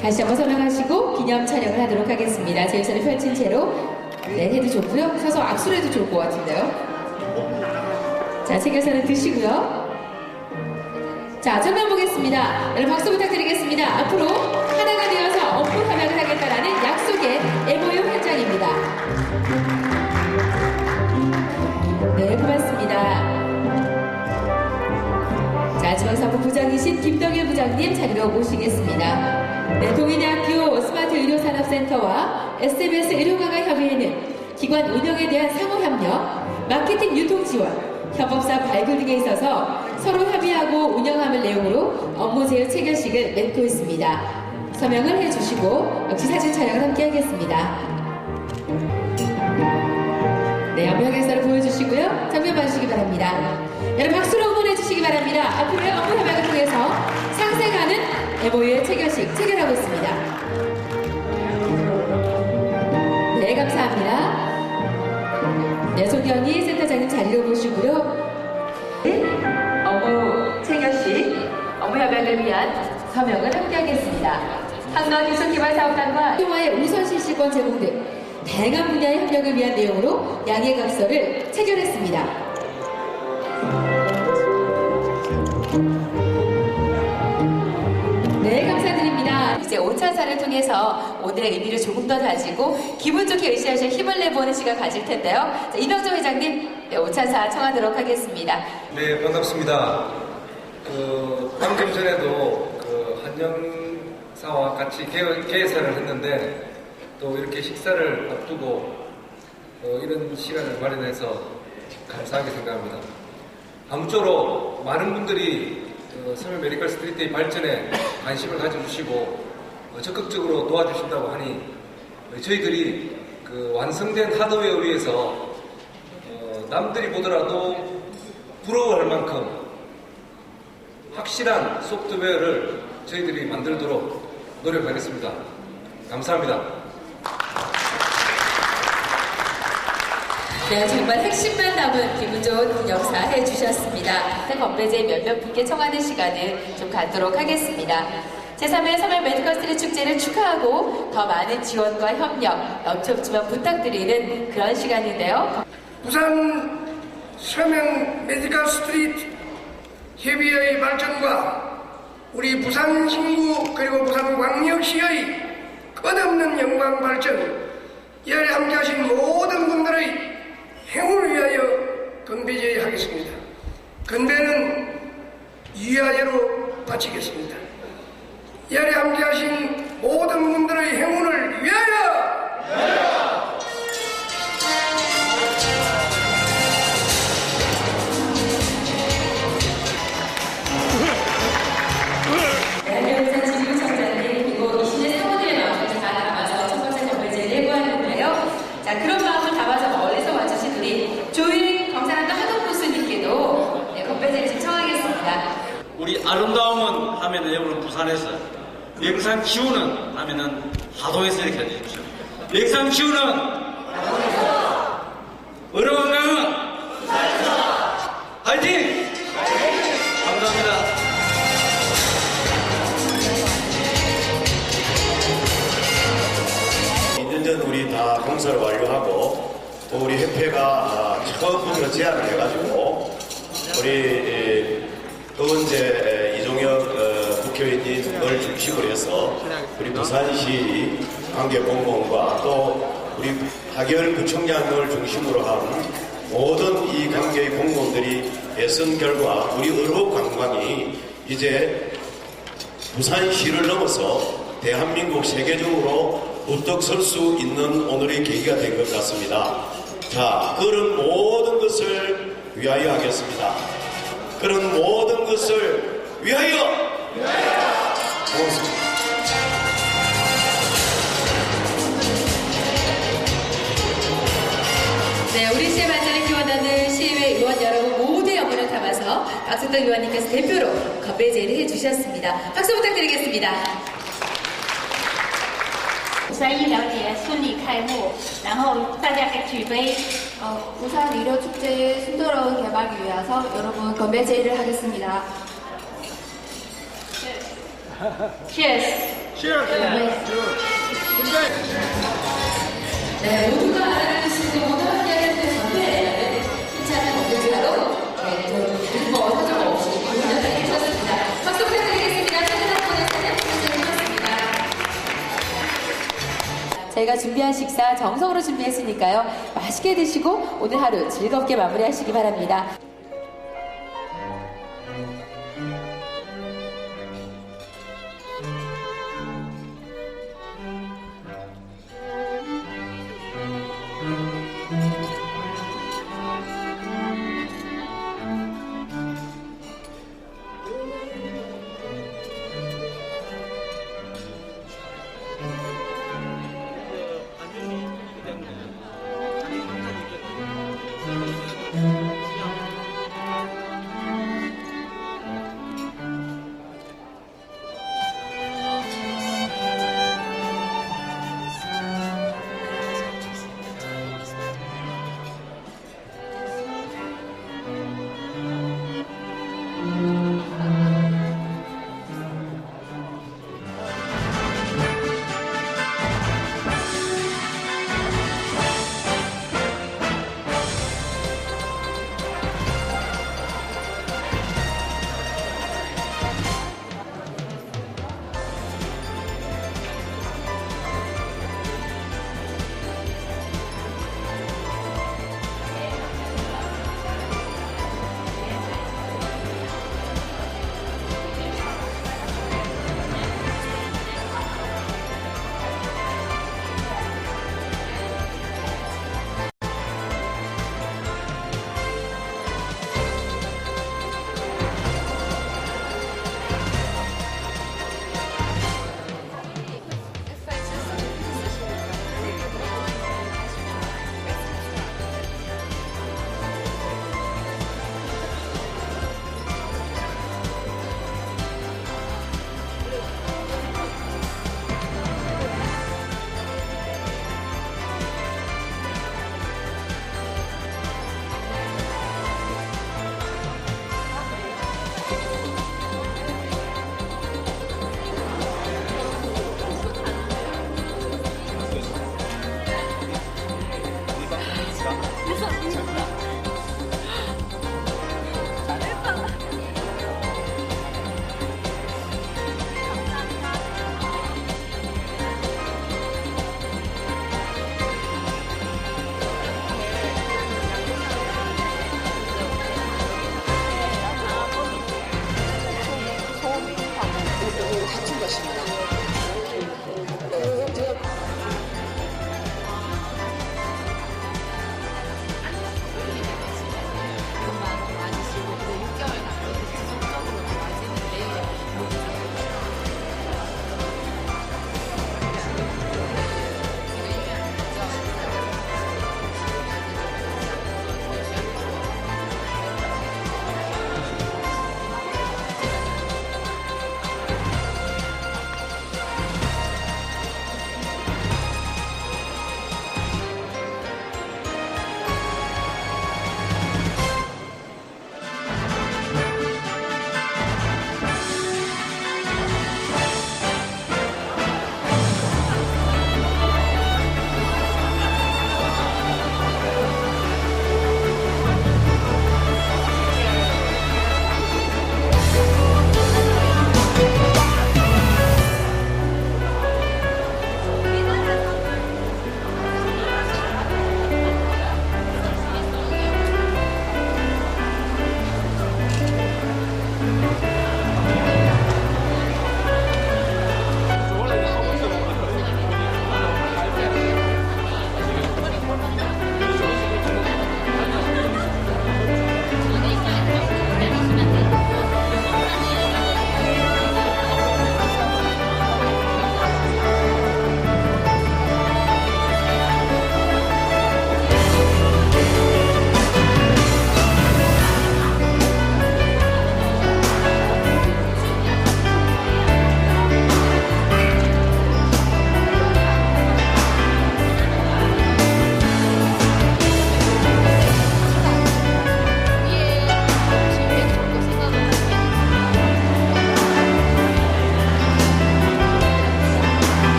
다시 한번 서명하시고 기념 촬영을 하도록 하겠습니다. 제휴서를 펼친 채로 해도 좋고요. 서서 악수를 해도 좋을 것 같은데요. 자, 체결서는 드시고요. 자, 전면 보겠습니다. 여러분 박수 부탁드리겠습니다. 앞으로 하나가 되어서 업무 협약을 하겠다라는 약속의 MOU 현장입니다. 네, 고맙습니다. 자, 지방사업부 부장이신 김덕일 부장님 자리로 모시겠습니다. 네, 동인대학교 스마트 의료산업센터와 SBS 의료관광협의회는 기관 운영에 대한 상호협력, 마케팅 유통 지원, 협업사 발굴 등에 있어서 서로 협의하고 운영함을 내용으로 업무 제휴 체결식을 맺고 있습니다. 서명을 해주시고 역시 사진 촬영을 함께 하겠습니다. 네, 업무 협약서를 보여주시고요. 정면 봐주시기 바랍니다. 여러분 박수로 응원해 주시기 바랍니다. 앞으로의 업무 협약을 통해서 상생하는 MOU의 체결식 체결하고 있습니다. 네, 감사합니다. 네, 손경희 센터장님 자리로 모시고요. 네, 업무 체결식, 업무 협약을 위한 서명을 함께 하겠습니다. 한국기술개발사업단과 효화의 우선 실시권 제공 등 다양한 분야의 협력을 위한 내용으로 양해각서를 체결했습니다. 네, 감사드립니다. 이제 오찬사를 통해서 오늘의 의미를 조금 더 다지고 기분 좋게 의시하실 힘을 내보는 시간 가질 텐데요. 자, 이명정 회장님, 네, 오찬사 청하도록 하겠습니다. 네, 반갑습니다. 방금 전에도 한영사와 같이 개회사를 했는데 또 이렇게 식사를 앞두고 이런 시간을 마련해서 감사하게 생각합니다. 아무쪼록 많은 분들이 서울 메디컬 스트리트의 발전에 관심을 가져주시고 적극적으로 도와주신다고 하니 저희들이 완성된 하드웨어를 위해서 남들이 보더라도 부러워할 만큼 확실한 소프트웨어를 저희들이 만들도록 노력하겠습니다. 감사합니다. 네, 정말 핵심만 남은 기분 좋은 기념사 해주셨습니다. 건배제 몇몇 분께 청하는 시간을 좀 갖도록 하겠습니다. 제3회 서울 메디컬 스트리트 축제를 축하하고 더 많은 지원과 협력 넘쳐주면 부탁드리는 그런 시간인데요. 부산 서명 메디컬 스트리트 협의회의 발전과 우리 부산 신구 그리고 부산 광역시의 끝없는 영광 발전, 이 자리에 함께하신 모든 분들의 행운을 위하여 건배제하겠습니다. 건배는 위하여로 바치겠습니다. 이 자리에 함께하신 모든 분들의 행운을 위하여! 대한민국 지구청장님 그리고 이신의 사모들의 마음을 다 담아서 첫 번째 건배제를 예고하는데요. 자, 그런 마음을 담아서 멀리서 와주신 우리 조일 경산학교 하동 교수님께도 건배제를 신청하겠습니다. 우리 아름다움은 하면은 여러분 부산에서, 영상 기후는 하면은 하동에서 이렇게 해주십시오. 영상 기후는 의료 건강은 화이팅! 감사합니다. 2년 전 우리 다 공사를 완료하고 또 우리 협회가 처음부터 제안을 해가지고 우리 더은재 이종혁 국회의원님을 중심으로 해서 우리 부산시 관계 공무원과 또 우리 하계열 구청장을 중심으로 한 모든 이 관계의 공무원들이 애쓴 결과 우리 어록 관광이 이제 부산시를 넘어서 대한민국 세계적으로 우뚝 설 수 있는 오늘의 계기가 된 것 같습니다. 자, 그런 모든 것을 위하여 하겠습니다. 그런 모든 것을 위하여! 고맙습니다. 네, 우리 시의 발전을 기원하는 시의회 의원 여러분 모두의 영혼을 담아서 박수덕 의원님께서 대표로 건배 제의를 해주셨습니다. 박수 부탁드리겠습니다. 부산医疗节顺利开幕，然后大家举杯。 부산 의료 축제의 순조로운 개막을 위해서 여러분 건배 제의를 하겠습니다. Cheers. 네, 모두가 알아주시고 모두 함께하는 건배 힘차는 건배사로 뭐 사정 없이 공연을 해주셨습니다. 박수 부탁드리겠습니다. 사진 해주셨습니다. 저희가 준비한 식사 정성으로 준비했으니까요. 맛있게 드시고 오늘 하루 즐겁게 마무리하시기 바랍니다.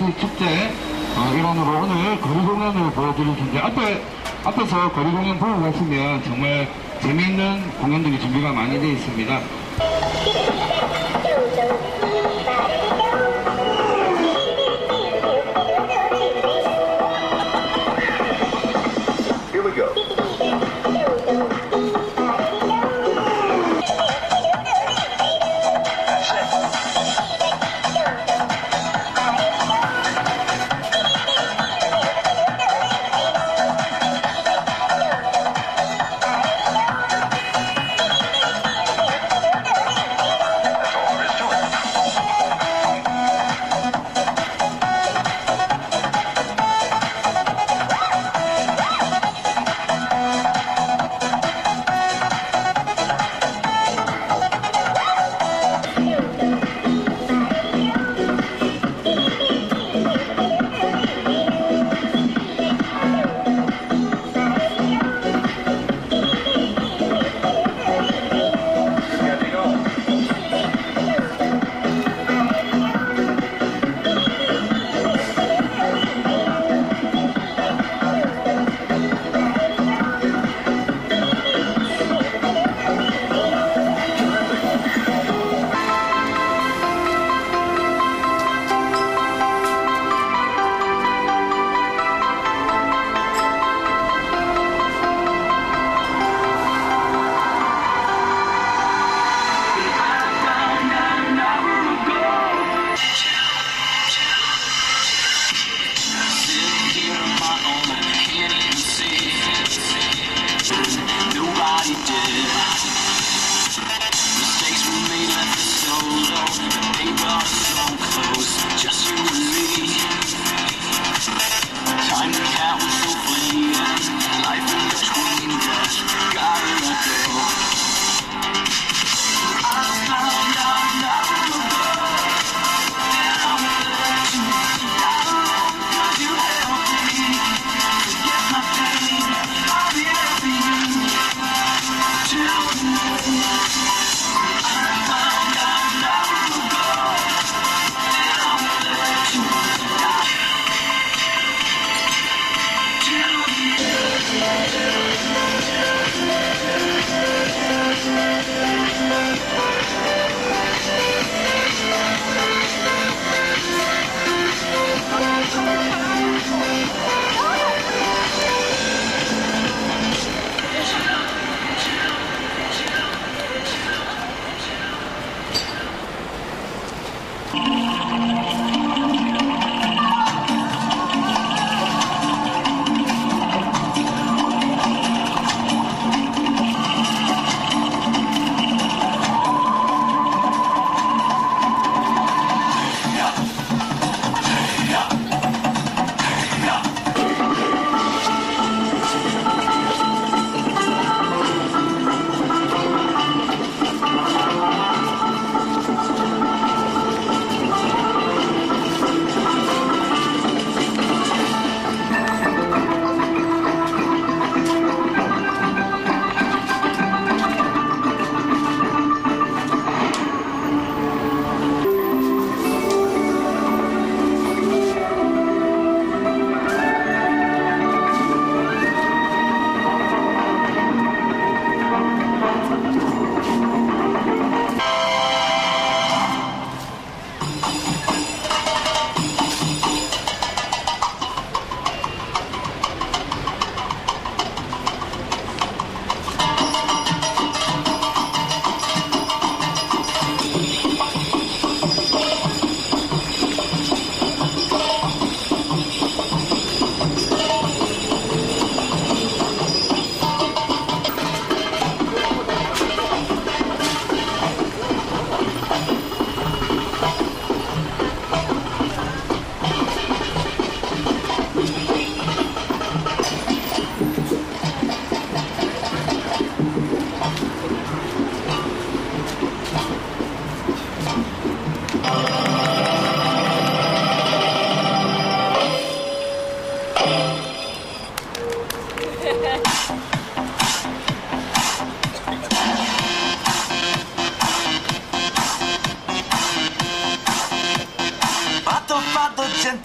팬데믹 축제 일환으로 오늘 거리 공연을 보여드릴 텐데 앞에서 거리 공연 보고 가시면 정말 재미있는 공연들이 준비가 많이 되어 있습니다. Here we go.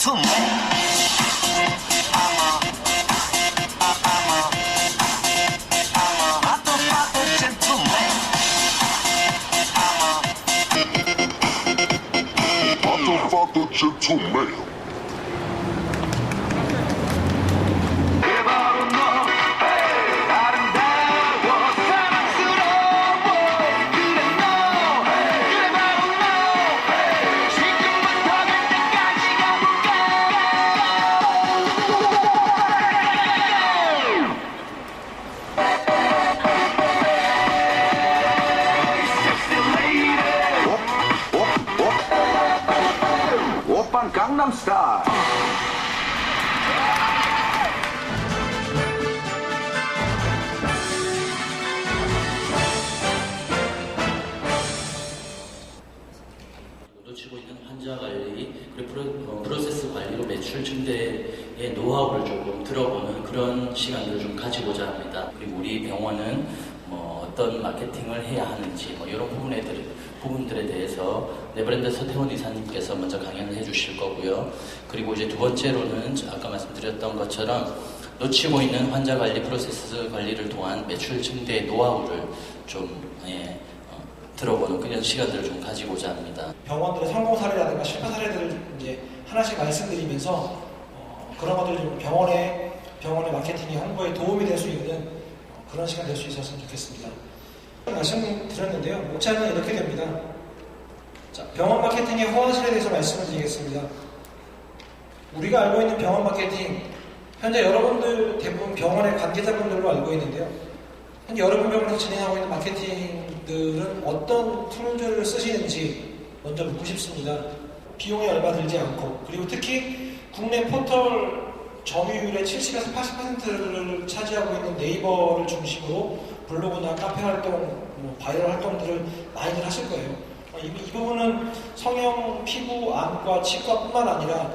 gentleman. Gangnam Style. 놓치고 있는 환자 관리 그리고 프로세스 관리로 매출 증대의 노하우를 조금 들어보는 그런 시간들을 좀 가지고자 합니다. 그리고 우리 병원은 어떤 마케팅을 해야 하는지 이런 부분들에 대해서 네버랜드 서태원 이사님께서 먼저 강연을 해주실 거고요. 그리고 이제 두 번째로는 아까 말씀드렸던 것처럼 놓치고 있는 환자 관리 프로세스 관리를 통한 매출 증대 노하우를 좀 들어보는 그런 시간들을 좀 가지고자 합니다. 병원들의 성공 사례라든가 실패 사례들을 이제 하나씩 말씀드리면서 그런 것들 좀 병원의 마케팅이 홍보에 도움이 될 수 있는 그런 시간 될 수 있었으면 좋겠습니다. 말씀드렸는데요. 목차는 이렇게 됩니다. 자, 병원 마케팅의 호화실에 대해서 말씀을 드리겠습니다. 우리가 알고 있는 병원 마케팅, 현재 여러분들 대부분 병원의 관계자분들로 알고 있는데요. 현재 여러분 병원에서 진행하고 있는 마케팅들은 어떤 툴들을 쓰시는지 먼저 묻고 싶습니다. 비용이 얼마 들지 않고, 그리고 특히 국내 포털 점유율의 70에서 80%를 차지하고 있는 네이버를 중심으로 블로그나 카페 활동, 바이럴 활동들을 많이들 하실 거예요. 이 부분은 성형, 피부, 안과, 치과뿐만 아니라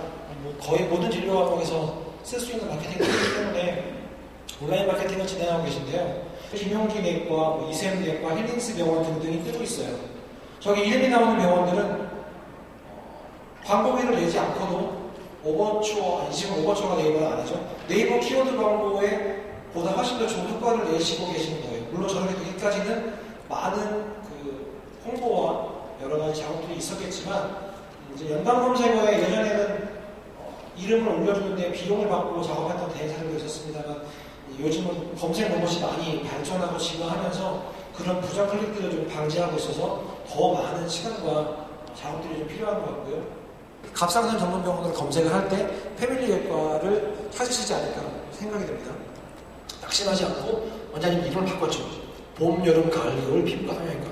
거의 모든 진료 과목에서 쓸 수 있는 마케팅이기 때문에 온라인 마케팅을 진행하고 계신데요. 김용기 내과, 이샘 내과, 힐링스 병원 등등이 뜨고 있어요. 저기 이름이 나오는 병원들은 광고비를 내지 않고도 지금 오버추어가 네이버는 안 하죠. 네이버 키워드 광고에 보다 훨씬 더 좋은 효과를 내시고 계시는 거예요. 물론 저렇게 되기까지는 많은 홍보와 여러 가지 작업들이 있었겠지만, 이제 연방검색어에 예전에는 이름을 올려주는데 비용을 받고 작업했던 대사들도 있었습니다만, 요즘은 검색 로봇이 많이 발전하고 진화하면서 그런 부정 클릭들을 좀 방지하고 있어서 더 많은 시간과 작업들이 좀 필요한 것 같고요. 갑상선 전문 병원으로 검색을 할 때 패밀리외과를 찾으시지 않을까 생각이 됩니다. 낙심하지 않고 원장님 이름을 바꿨죠. 봄, 여름, 가을, 겨울 피부과 성형외과.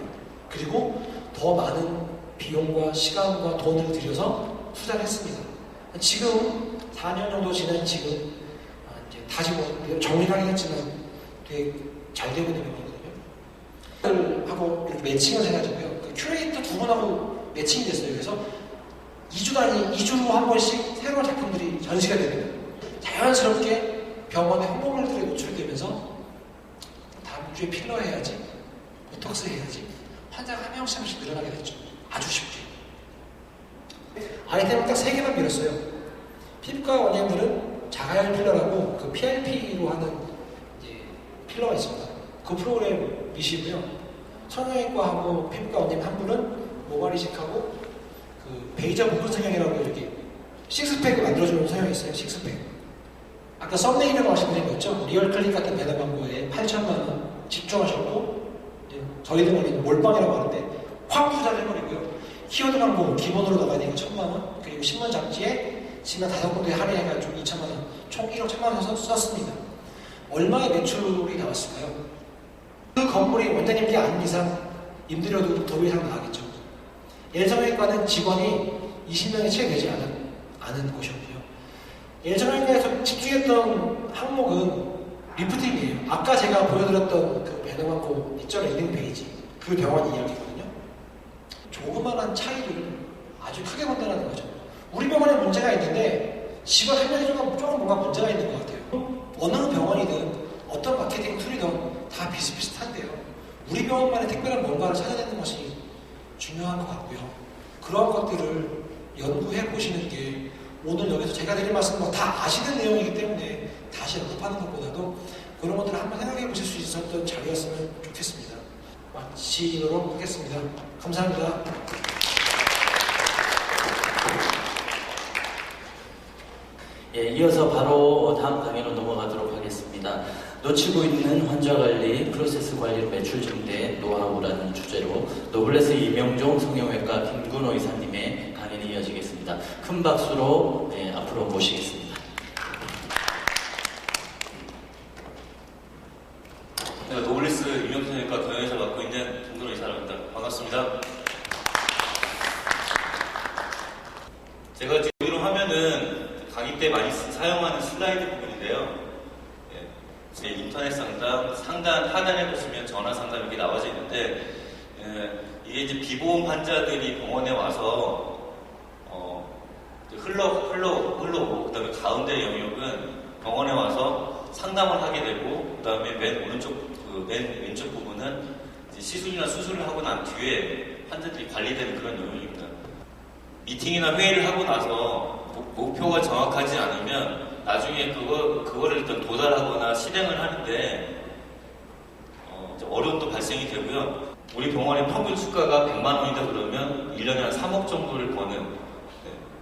그리고 더 많은 비용과 시간과 돈을 들여서 투자를 했습니다. 지금 4년 정도 지난 지금 이제 다시 정리를 하긴 했지만 되게 잘 되고 있는 병원이거든요. 하고 이렇게 매칭을 해가지고요. 그 큐레이터 두 분하고 매칭이 됐어요. 그래서 2주로 한 번씩 새로운 작품들이 전시가 됩니다. 자연스럽게 병원의 홍보물들에 노출되면서 다음 주에 필러 해야지, 보톡스 해야지, 환자가 한 명씩 늘어나게 됐죠. 아주 쉽게. 아이템을 딱 3개만 밀었어요. 피부과 원장님들은 자가열 필러라고 그 PRP로 하는 이제 필러가 있습니다. 그 프로그램 미시고요. 성형외과하고 피부과 원장님 한 분은 모발이식하고 그 베이저 묶은 성형이라고 이렇게 식스팩을 만들어주는 성형이 있어요. 식스팩. 아까 썸네일이라고 말씀드린 거 있죠? 리얼클릭 같은 배달 광고에 8천만 원 집중하셨고, 저희들은 몰빵이라고 하는데 확 투자를 해버리고요. 키워드 광고 기본으로 나가야 되니까 1,000만 원, 그리고 신문 잡지에 지난 5군데 할인해가지고 2천만 원, 총 1억 1천만 원 썼습니다. 얼마의 매출이 나왔을까요? 그 건물이 원장님께 아닌 이상 임대료도 도배 이상 나가겠죠. 예성외과는 직원이 20명이 채 되지 않은 곳이었고요. 예성외과에서 집중했던 항목은 리프팅이에요. 아까 제가 보여드렸던 그 배너 광고 있죠? 랜딩 페이지. 그 병원 이야기거든요. 조그만한 차이를 아주 크게 본다는 거죠. 우리 병원에 문제가 있는데 직원 한 명이 조금 뭔가 문제가 있는 것 같아요. 어느 병원이든 어떤 마케팅 툴이든 다 비슷비슷한데요. 우리 병원만의 특별한 뭔가를 찾아내는 것이 중요한 것 같고요. 그런 것들을 연구해 보시는 게 오늘 여기서 제가 드린 말씀 다 아시는 내용이기 때문에 다시 언급하는 것보다도 그런 것들을 한번 생각해 보실 수 있었던 자리였으면 좋겠습니다. 마치도록 하겠습니다. 감사합니다. 예, 이어서 바로 다음 강의로 넘어가도록 하겠습니다. 놓치고 있는 환자관리, 프로세스 관리로 매출 증대, 노하우라는 주제로 노블레스 이명종 성형외과 김근호 의사님의 강의는 이어지겠습니다. 큰 박수로 앞으로 모시겠습니다. 네, 노블레스 이명종 성형외과 경영의사 맡고 있는 김근호 의사입니다. 반갑습니다. 제가 지금 화면은 강의 때 많이 사용하는 슬라이드 부분인데요. 제 인터넷 상담, 상단 하단에 보시면 전화 상담 이렇게 나와져 있는데, 이게 이제 비보험 환자들이 병원에 와서 흘러오고, 그 다음에 가운데 영역은 병원에 와서 상담을 하게 되고, 그 다음에 맨 왼쪽 부분은 이제 시술이나 수술을 하고 난 뒤에 환자들이 관리되는 그런 영역입니다. 미팅이나 회의를 하고 나서 목표가 정확하지 않으면 나중에 그거를 일단 도달하거나 실행을 하는데 어려움도 발생이 되고요. 우리 병원의 평균 수가가 100만 원이다 그러면 1년에 한 3억 정도를 버는,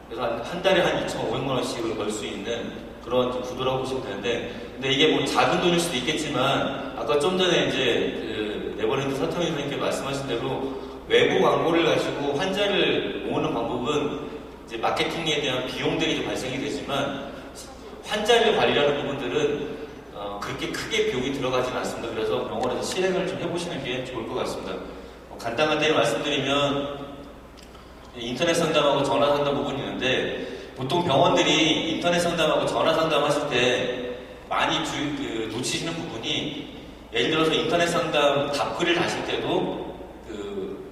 그래서 한 달에 한 2,500만 원씩을 벌 수 있는 그런 구도라고 보시면 되는데, 근데 이게 뭐 작은 돈일 수도 있겠지만 아까 좀 전에 이제 네버랜드 서태웅 선생님께 말씀하신 대로 외부 광고를 가지고 환자를 모으는 방법은 이제 마케팅에 대한 비용들이 좀 발생이 되지만 환자를 관리하는 부분들은 그렇게 크게 비용이 들어가지는 않습니다. 그래서 병원에서 실행을 좀 해보시는 게 좋을 것 같습니다. 간단하게 말씀드리면 인터넷 상담하고 전화 상담 부분이 있는데, 보통 병원들이 인터넷 상담하고 전화 상담하실 때 많이 놓치시는 부분이, 예를 들어서 인터넷 상담 답글을 다실 때도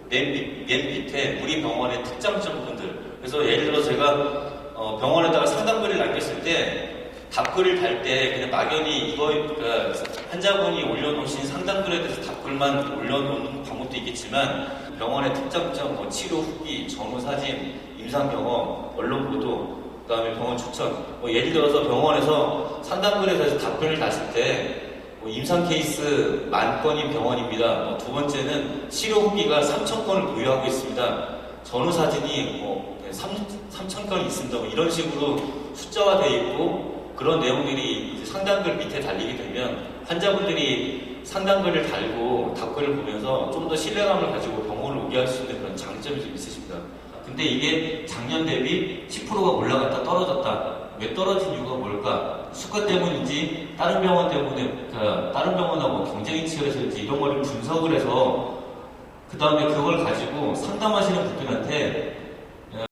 맨 밑에 우리 병원의 특장점 부분들, 그래서 예를 들어 제가 병원에다가 상담글을 남겼을 때 답글을 달 때 그냥 막연히 그러니까 환자분이 올려놓으신 상담글에 대해서 답글만 올려놓는 방법도 있겠지만, 병원의 특장점, 뭐 치료 후기, 전후 사진, 임상 경험, 언론 보도, 그다음에 병원 추천, 뭐 예를 들어서 병원에서 상담글에 대해서 답글을 다실 때 임상 케이스 10,000건인 병원입니다. 두 번째는 치료 후기가 3,000건을 보유하고 있습니다. 전후 사진이 3,000건이 있습니다. 뭐 이런 식으로 숫자화되어 있고, 그런 내용들이 상담글 밑에 달리게 되면 환자분들이 상담글을 달고 답글을 보면서 좀 더 신뢰감을 가지고 병원을 오게 할 수 있는 그런 장점이 좀 있으십니다. 근데 이게 작년 대비 10%가 올라갔다 떨어졌다. 왜 떨어진 이유가 뭘까? 수가 때문인지 다른 병원 때문에, 그러니까 다른 병원하고 경쟁이 치열해서인지 이런 거를 분석을 해서 그 다음에 그걸 가지고 상담하시는 분들한테